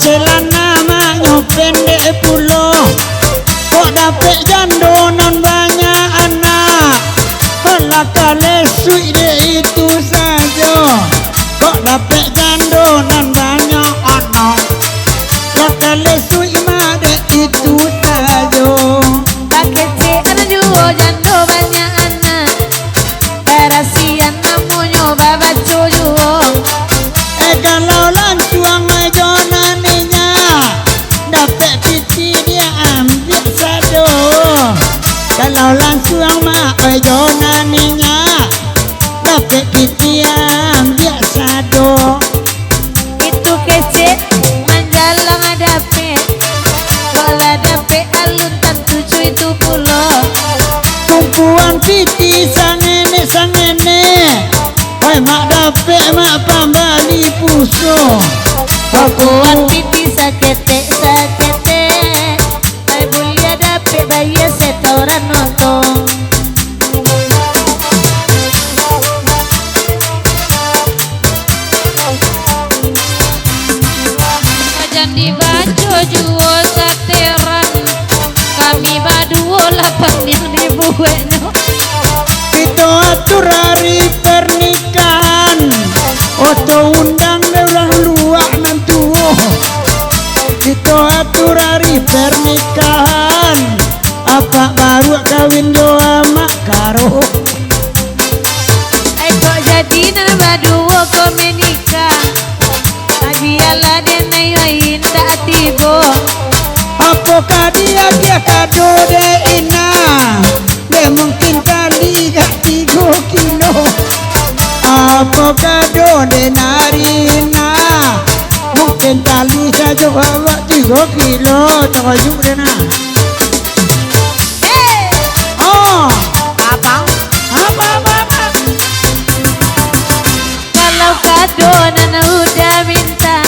Celana maknya pendek pulo. Kok dapet jando non banyak anak. Kalau kali sui dia itu saja. Kok dapet jando non banyak anak. Kalau kali sui mah dia itu saja. Pakai cek jual jando banyak anak. kalau langsung mak pejona ninya dapet kitian biasa do Itu kece manjalang dapet Bola dapet alun tentu cuy itu pulau tumpuan piti sangene woi mak dapet mak pambali puso Kuat pipi sakete Ay bulia dapet bayar setoran nonton Ajan dibaco juo sateran Kami baduo lapan yang dibueno itu atur hari pernikahan oto undang orang luar nantuo itu atur hari pernikahan apa baru kawin doa mak karo kok jadi na baduo ko menikah Abiala den ayoin tak tibo apakah dia kado de ina de mungkin kali gak 3 kilo apa kado de narina mungkin kali saja bawa 3 kilo terayuk de na oh Abang apa kalau kado nana udah minta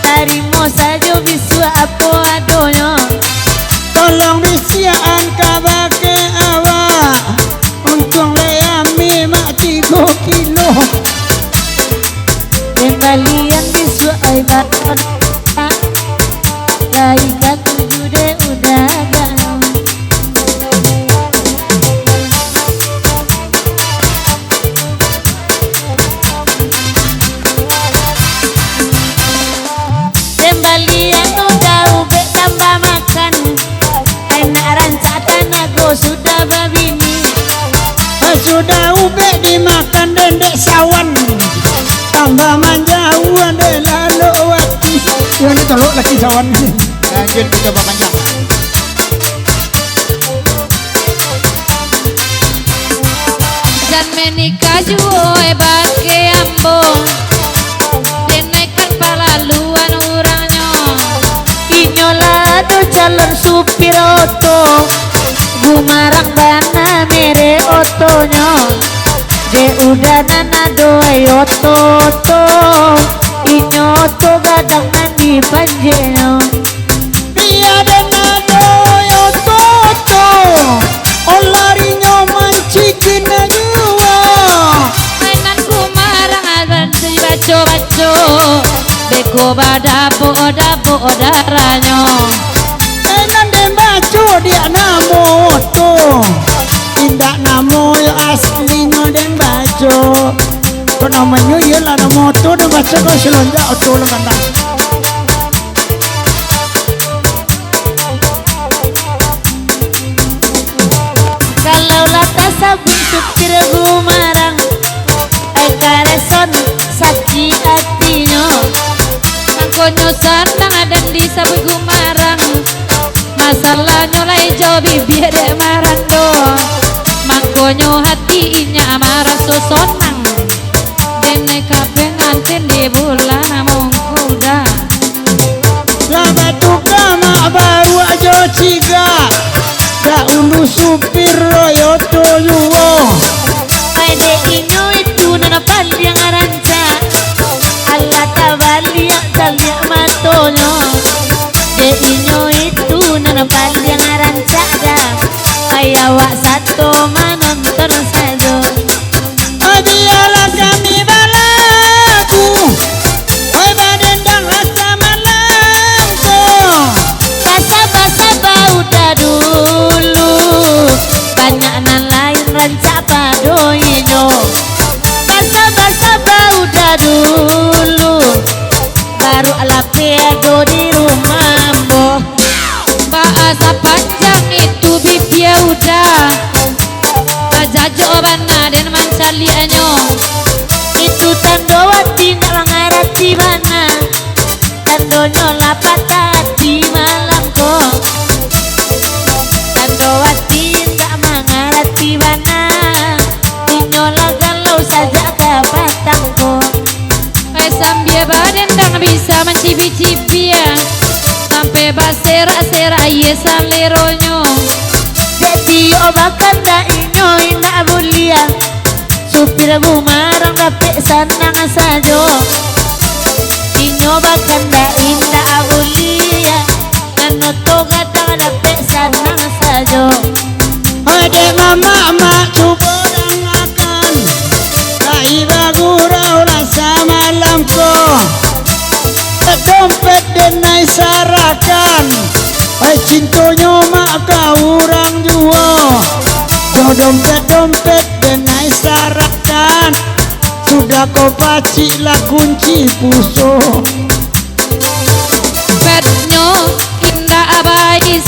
Tarimo saja bisu apa adonyo tolong disiaan kabake awak untung leami mak 3 kilo Kembalian bisu ay bakon Laikan 7 de udah gano Kembalian udah ube tambah makan Enak rancatan aku sudah babini sudah ube dimakan dendek sawan tambah manjauan de lalu waktu ini tolok lagi sawan Lanjut kita panjang. Dan menikah juo bagi ambo Denekan palaluan orangnya Inyola do calon supir oto Gumarang bana mere otonya Je udah nana doy oto Inyoto gadang mandi panjeno dia de nado yo toto olarinya mancikin jua Mainan gumarang agan si baco-baco Beko badabo darahnya enan de baco dia namo to indak namo yo aslinya de baco ko namanya yo lah namo to de baco ko selonja to lengandang Kalau lata sabun supir gumarang Ay kareson saci hatinya Mangkonyo sandang adan di sabun gumarang Masalahnya lai jauh bibir dek marando Mangkonyo hatinya marah sosonang Dene kape ngantin di bulan among kuda lama tuka mak baru aja ciga dah undu supir royo to yuwo Pada inyo itu nana paling aranca Allah tabali yang talia matonyo De inyo itu nana paling aranca dah Ayawak satu manonton sado biarlah kami balaku oi badendang rasa malamku Basa-basa bau dah dulu Banyak nan lain ranca padoinyo Basa-basa bau dah dulu Baru ala pedo di rumah mbo Bahasa panjang itu bibia udah Bajajo bana dan mancalianyo Itu tandowati nak mangarati bana Tandonyo lapatati malam ko Tandowati ndak seraye saleronyo. Jadi obakan da inyo ina bulia. Supir bumarang dapet sanang sajo. Inyo bakan da inda abulia. Nanoto gadang dapet sanang sajo. Ode mama coba dengarkan. Kaiba gurau rasa malamku. Dompet denai sarakan. Cintonyo mak urang juo. Dompet denai sarakan. Sudah kau pacik lah kunci puso. Petnyo indah abais.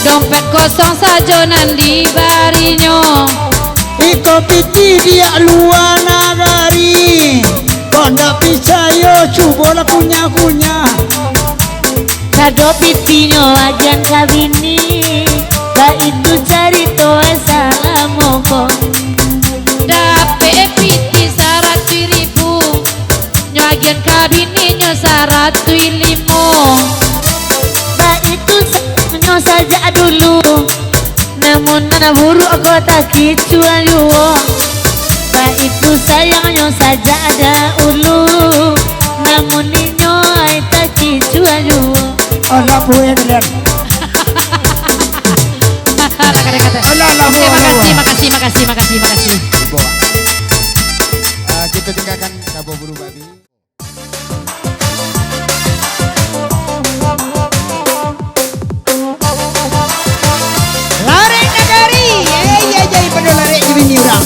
Dompet kosong sajo nandi barinyo. Iko piti dia luar nagari. Kau ndak percaya coba lah kunya-kunya. Kado pitinyo ajan kabini. Ba itu cari toe salamoko. Dape piti 100.000. Nyo ajan kabini nyo 105. Ba itu nyo saja dulu. Namun naburu aku tak kicuan yuwo. Ba itu sayangnya saja ada ulu. Namun ninyo ay tak kicuan yuwo. Allah punya kalian. Makasih. Dibawa. Kita tinggalkan Kabo Buru Babi. Lari nagari. Iya jadi pada lari di bini orang.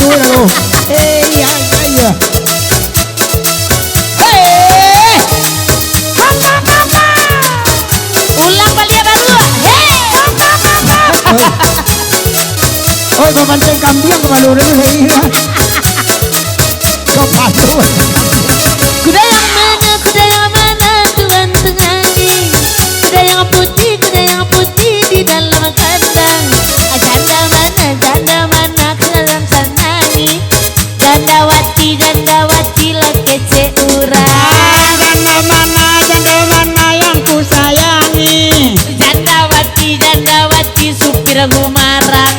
lagu lalu. Iya iya. Ulang balik baru. Oh, kau pancing kambing kau malu dulu iya. Kau palu. Kuda yang mana Tuhan tengani. Kuda yang putih di dalam kandang. Janda mana ke dalam sana nih. Janda wati lagi seurang. Janda mana yang ku sayangi. Janda wati supir gumarang.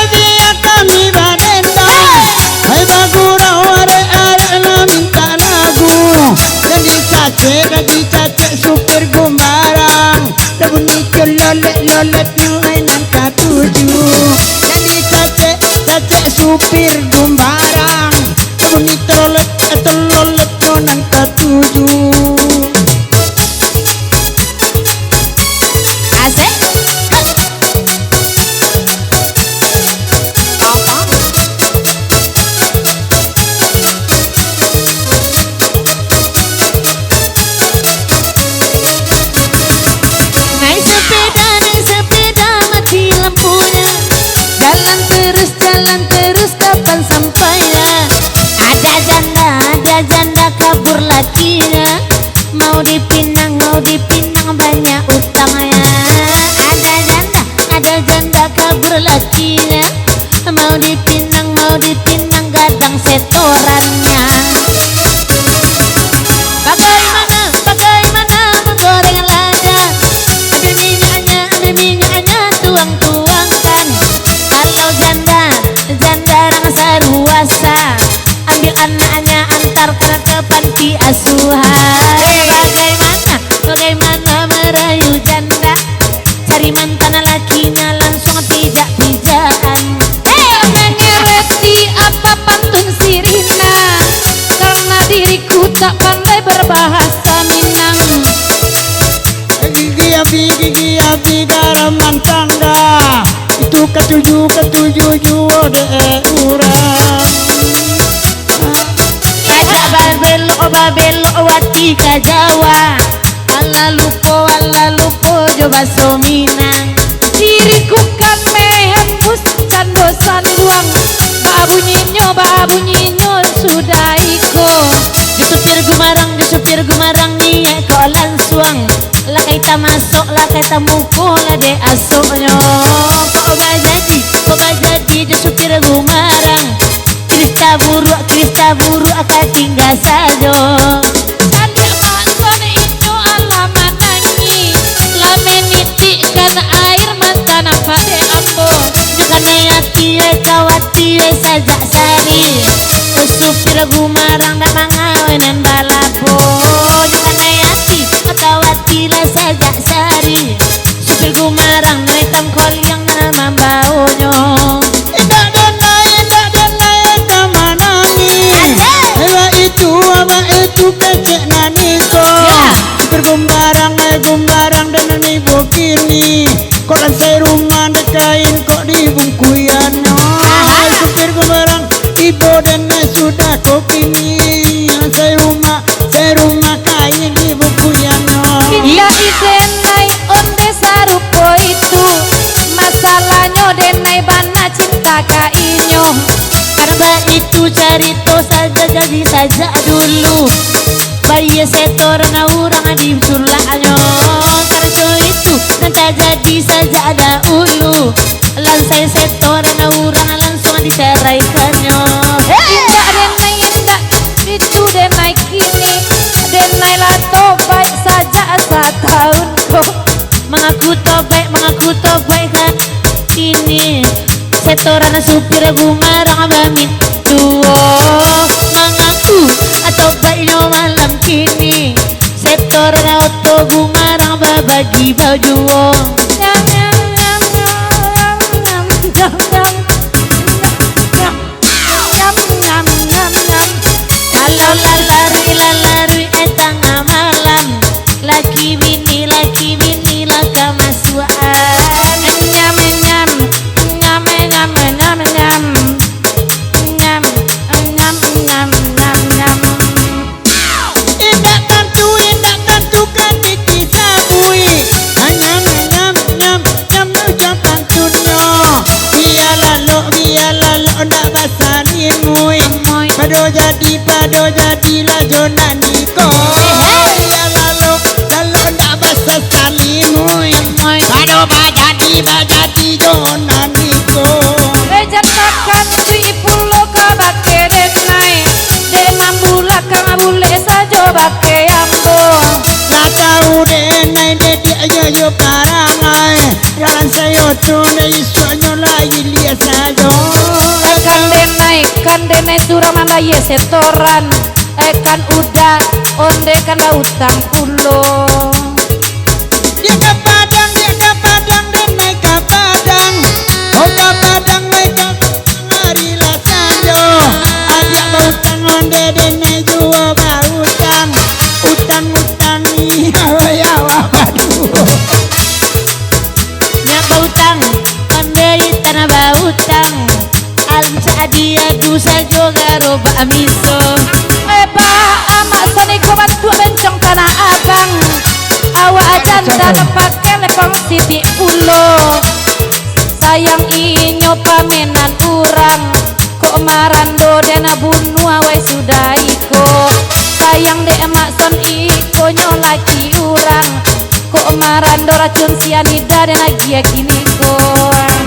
Biar kami badenda. Hai bagura are na minta lagu. Jadi cace supir gumbarang. Dah bunyi lolet nang katuju. Jadi cace supir gumbarang. Dah bunyi lolet nang katuju. Asik. Naik sepeda mati lampunya. Jalan terus kapan sampainya. Ada janda kabur lakinya. Mau dipinang banyak utangnya. Ada janda kabur lakinya. Mau dipinang gadang setorannya. Bagaimana menggoreng lada. Ambil minyaknya tuangkan. Kalau janda rangsa ruasa. Ambil anaknya antarkan ke panti asuhan. Bagaimana merayu janda. Cari mantan lakinya langsung pijak-pijakan. Mengerti apa pantun sirina. Karena diriku tak pandai berbahasa Minang. Gigi api garaman tangga. Itu ketujuh de urang. Ajak babelo wati ka Jawa. Allah lupo coba so Minang. Diriku kan mehembus kan dosan luang. Babu nyinyo sudah iko. Di supir gumarang niya ko lansuang. Lakay ta masuk lakay ta mukul ade asoknya. Kok ba jadi di supir gumarang. Krista buru akan tinggal saja. Adik mantan itu alaman nangi. Lameniti kan air mantan apa de ambo. Bukan hati kawati sajak sari. Supir gumarang dak mangawenan balapo. Bukan hati kawati sajak sari. Supir gumarang hitam kol yang nama baunya. Itu kecek naniko. Supir gumbarang dan nani bokini. Kok lansai rumah dekain kok dibungkuyannya. Supir gumbarang ibu dan sudah kokini. Lansai rumah kain dibungkuyannya. Ya denai onde sarupo itu. Masalahnya denai bana cinta kainyo. Karena itu cerita saja jadi saja dulu. Bayi setoran orang di sulanya. Karena itu nanti jadi saja ada ulu. Lansai setoran orang langsung diceraikannya. Indah itu denai kini. Denai lato baik saja asal tahun kok. Mengaku tobaik kan ini. Setoran supir gumarang bamit duo. Mengaku atau baiknya malam kini. Setoran auto gumarang babagi baju. Kalau lalari tengah malam. Laki bini laka masuan. Nyam kepada jadilah jonaniko. Ya lalu ndak basa salingoy. Pado bajadi jonaniko. Jatakan si pulo kabake denai dengan bula kang bule sajo bake ambo. Na tahu denai dedi ayo karangai. Jalan sayo tune isonyo lagi lihat sajo. Kan denai surang mana ye setoran. Kan udah onde kan utang pulo. Dia ke Padang denai ke Padang. Oh ke Padang mereka marilah sajo. Ajak bautang onde denai jua bautang. Utang ni awa baduo. Nyak bautang onde tanah bautang. Alam sadia du sajo garo ba miso. Pa amak sani kobat dua bencong tanah abang. Awak ajan tanah pakai lepong siti ulo. Sayang inyo pamenan urang. Kok marando dena bunua wai sudah iko. Sayang de emak son iko nyolaki urang. Kok marando racun sianida dena gia kini ko.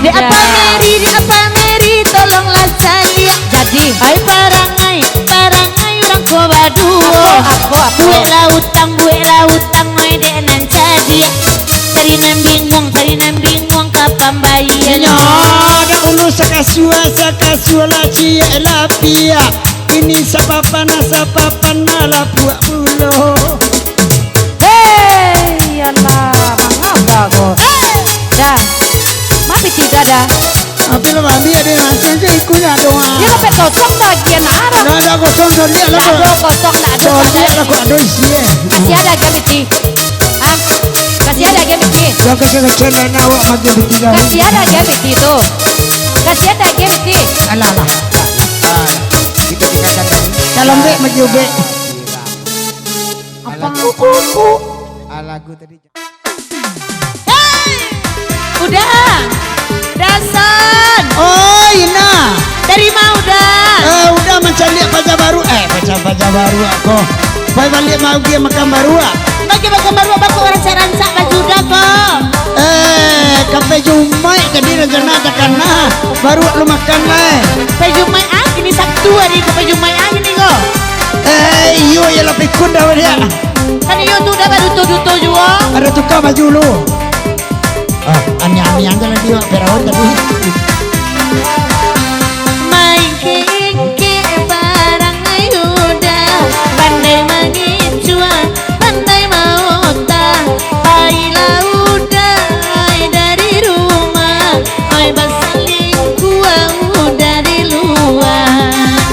Di apa Meri tolonglah saya. Jadi hai parangai orang ko baduo. Apa buek lautang mai denan jadi. Tarinan bingung kapan bayar. Nyoda ulu sakasua la cia elapia. Ini sapapan la buat pulo. Hei Allah mangga ko. Dah mapi tidak dah. Tapi lo mami ada langsung je ikunya doa. Dia dapat kosong bagian arah. Nah ada kosong dia lah. Tak ada kosong, tak ada. Dia lah kok ada isi. Kasih ada gabiti. Ah, kasih ada gabiti. Jangan kecil-kecil awak mati biti dah. Kasih ada gabiti tu. Kasih ada gabiti. Alah. Kita dikatakan tadi. Kalau mbek maju mbek. Apa? Lagu tadi. Udah. Dasan. Oh Ina. Dari mau dah. Udah mencari pacar baru. Pacar baru aku. Balik mau dia makan baru. Bagi makan baru aku ransak baju dah kok. Kafe Jumai jadi rencana karena baru lu makan lah. Pejumai ini Sabtu hari ke pejumai ini kok. Iyo ya lebih kunda dia. Kan iyo tu dah baru tu juga. Ada tukar baju lu. Ani aja lah dia perawat tadi. Main ke barang ayuda, pandai mengicua, pandai mauta. Baiklah udah dari rumah, oi basalingkua udah di luar.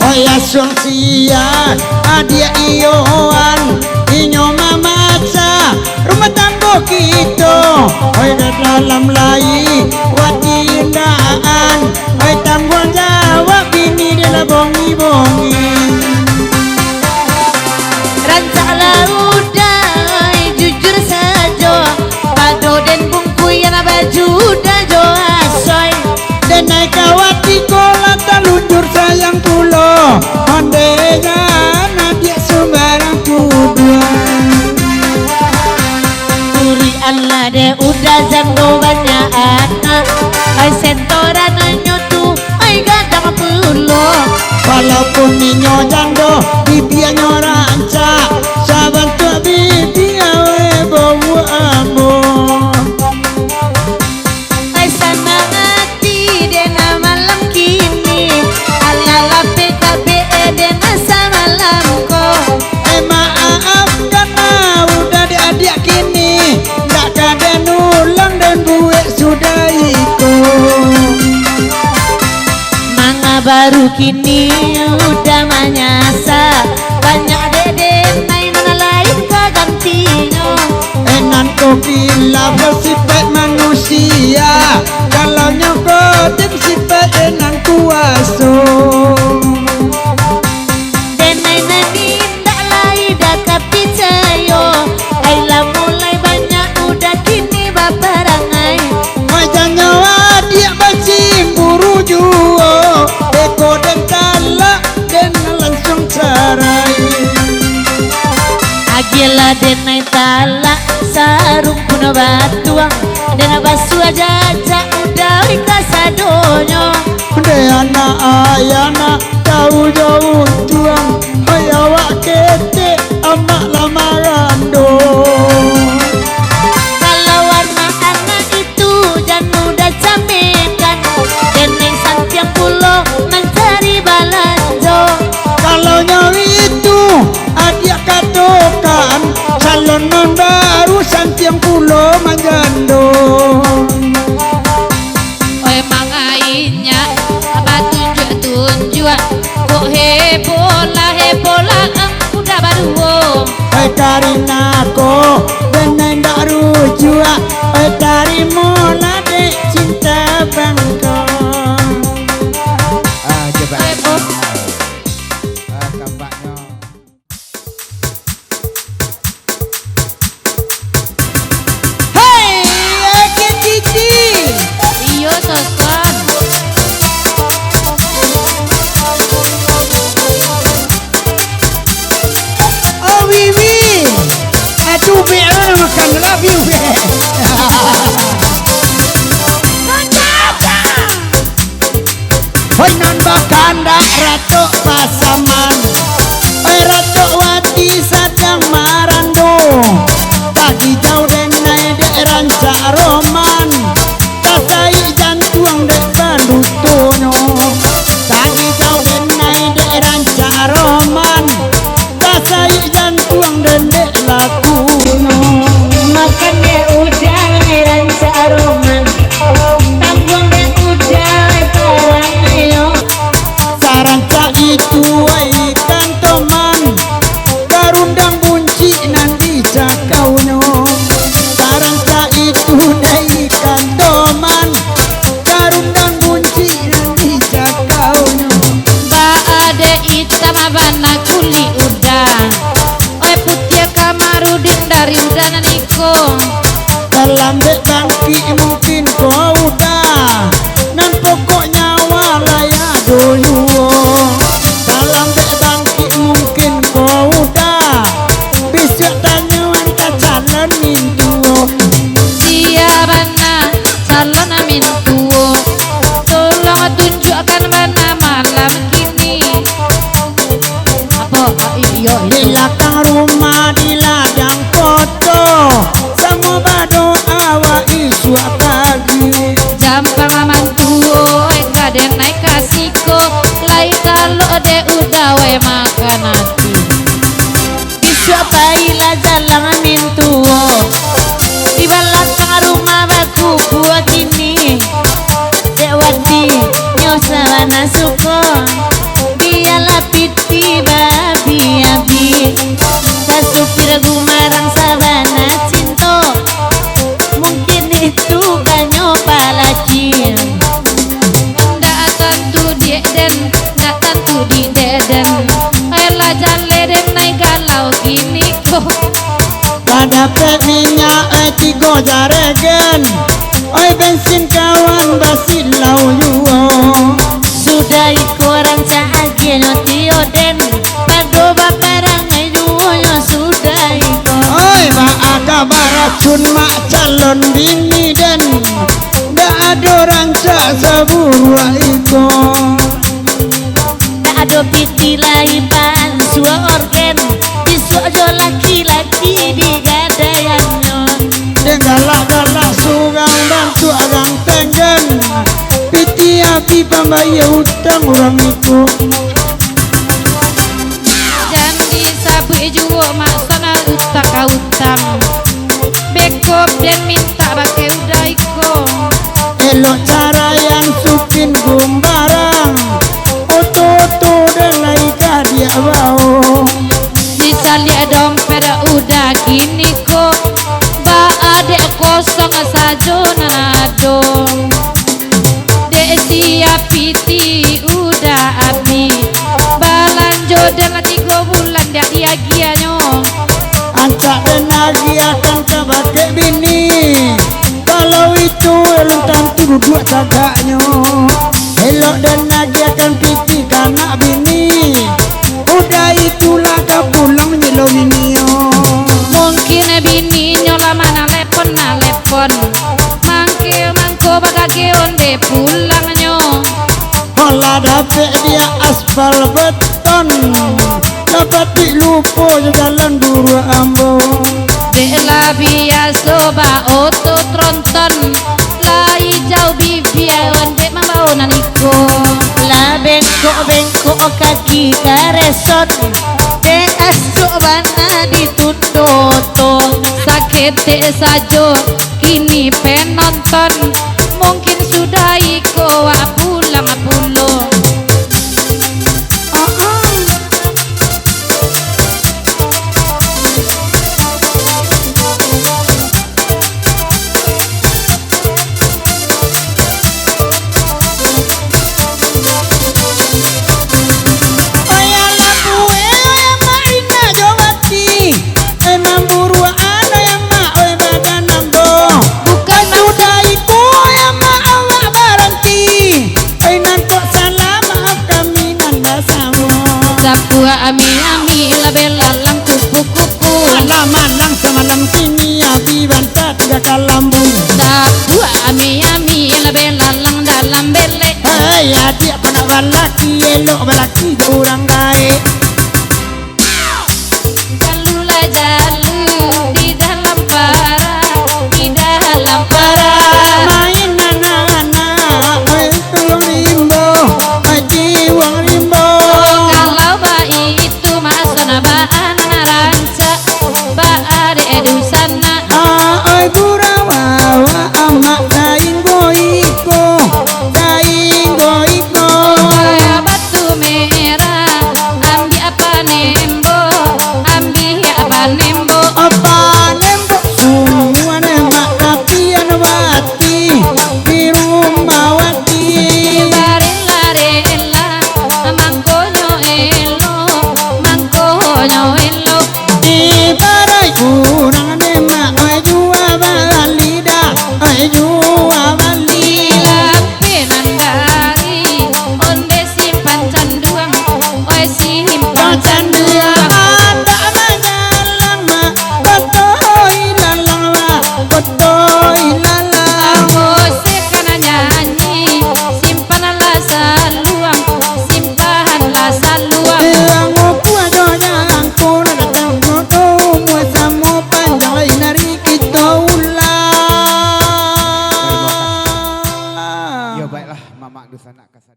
Oh ya sia adia ioan inyo mamaca rumah tanggo kita. Oi dalam lai watindaan. Oi tanggung jawab bini dia bongi-bongi. Rancaklah udah jujur saja, pado dan bungku yang baju dah jo asoy. Dan naik kawat di kolam talunjur sayang pulo. Ondega nadia sembarang kudua. Turi Allah de udah janggo banyak anak. Ay sentoran nyotu, ay gadang pulo. Walaupun ninyo jando bibianyo ranca. Saban tua bibi awe bawa ambo. Ay senang hati dena malam kini. Alala PKB dena samalam ko. Maafkan udah diadik kini. Nggak kada nulang dan buek sudah ikut. Manga baru kini udah manyasa. Banyak dede main mana lain kagantinya. Enan ko bila bersifat manusia. Kalau nyokotin sifat enan kuaso. Denai nani tak lain dah kapicayo. Ailah mulai banyak udah kini baparangai. Majanyo adik bacimburu juo. Eko dan talak denai talak sarung puno batuang dena basu jaja dari kasadonyo de anak ayana tahu jauh tuang ayawa kete amak lamaran do. kalau anak-anak itu dan muda camekan denai santiang pulo mencari balanjo Kalau nyawi itu adik katokan calon non baru santiang pulo manjando. emang ainya apa tunjuk kok hebola udah baru Karina ko benai ndak rujua dari mola de cinta bangko. Coba kampaknya. Hey, Eke Cici. iyo soson Oh Wiwi, aduh bener makan love you be. Hoinan bakanda ratu pasaman, ratu wati sadang marando. Tadi jauh denai de ranca roman, tasai jantung de bandutonyo. Tadi jauh denai de ranca roman, tasai jantung de lakuno. makannya udah heran saruman tambungnya udah parang ayo Saranca itu ikan toman, garundang bunci nanti jakaunya. Saranca itu ikan toman, garundang bunci nanti jakaunya. ba ade hitam abana kuli udah oi putih kamarudin dari udana niko Dalam dek bangki mungkin kau udah, nan pokoknya walaya dulu. Dalam dek bangki mungkin kau udah, besok tanyuan kacalan mintuo. siabana calon amin tuo tolong tunjukkan mana malam kini apa iyo Di belakang rumah di ladang foto, sama bado awa isu pagi. gampang aman tuo enggak ada naik kasiko lai kalau de udah we makan hati bisa baila jalan amin tuo di belakang rumah baku buat ini dewati nyosana suko biarlah piti babi abi kasupir gumarang sabana cinto mungkin itu kanyo palacin ndak tentu di deden ela jale den naik galau gini kok Pada minyak tigo jaregen, oi bensin kawan basilau yuo. sudah ikoran cahagino tioden pado baparang eduoyo sudah iko Oi aga baracun mak calon bini den, ndak ada ranca saburu iko. tak ada piti lai pan sua organ bisu aja laki-laki di gadayannya Den galak-galak surang bantu agang tenggen, piti api pambayar hutang orang itu. dan disabu juo maksana utak utang bekop dan minta pakai udah iko Elok cara yang supin gumbarang, oto-oto dan laika dia bau. bisa lihat dompet udah gini kok ba adek kosong saja nanado dek siap piti udah api balanjo dan 3 bulan dak dia gianyo Ancak dan lagi akan kebake bini, kalau itu elok tentu duduk cagaknya. Elok dan lagi akan piti kanak bini, udah itulah kapulang nyelo bini. pulangnya. Olah dapet dia aspal beton, dapat dilupo jalan buru ambo. Bela biasa ba oto tronton, lai jauh bibiawan dek mamau naniko. La bengkok kaki karesot, dek asuk bana ditututo. Sakete sajo kini penonton, mungkin sudah iko pulang pulo. Ami label lalang kupu-kupu, Alaman lang semalam kini abi bantat gak kalambu. Dapua ami label lalang dalam belek. Hei adik panak balaki elok balaki orang gaek. Jalu di dalam para Main anak-anak, oi tulung rimbo, oi jiwang rimbo. kalau bayi itu masana baan ranca ba ade edusana. Oi burawawa amak daing goiko, daing goiko. Batu merah ambi apa nembo, ambi apa nembo. Apa lembok semua nemak tapi anu mati di rumah wati. Barilla rella mangkonyo elo, mangkonyo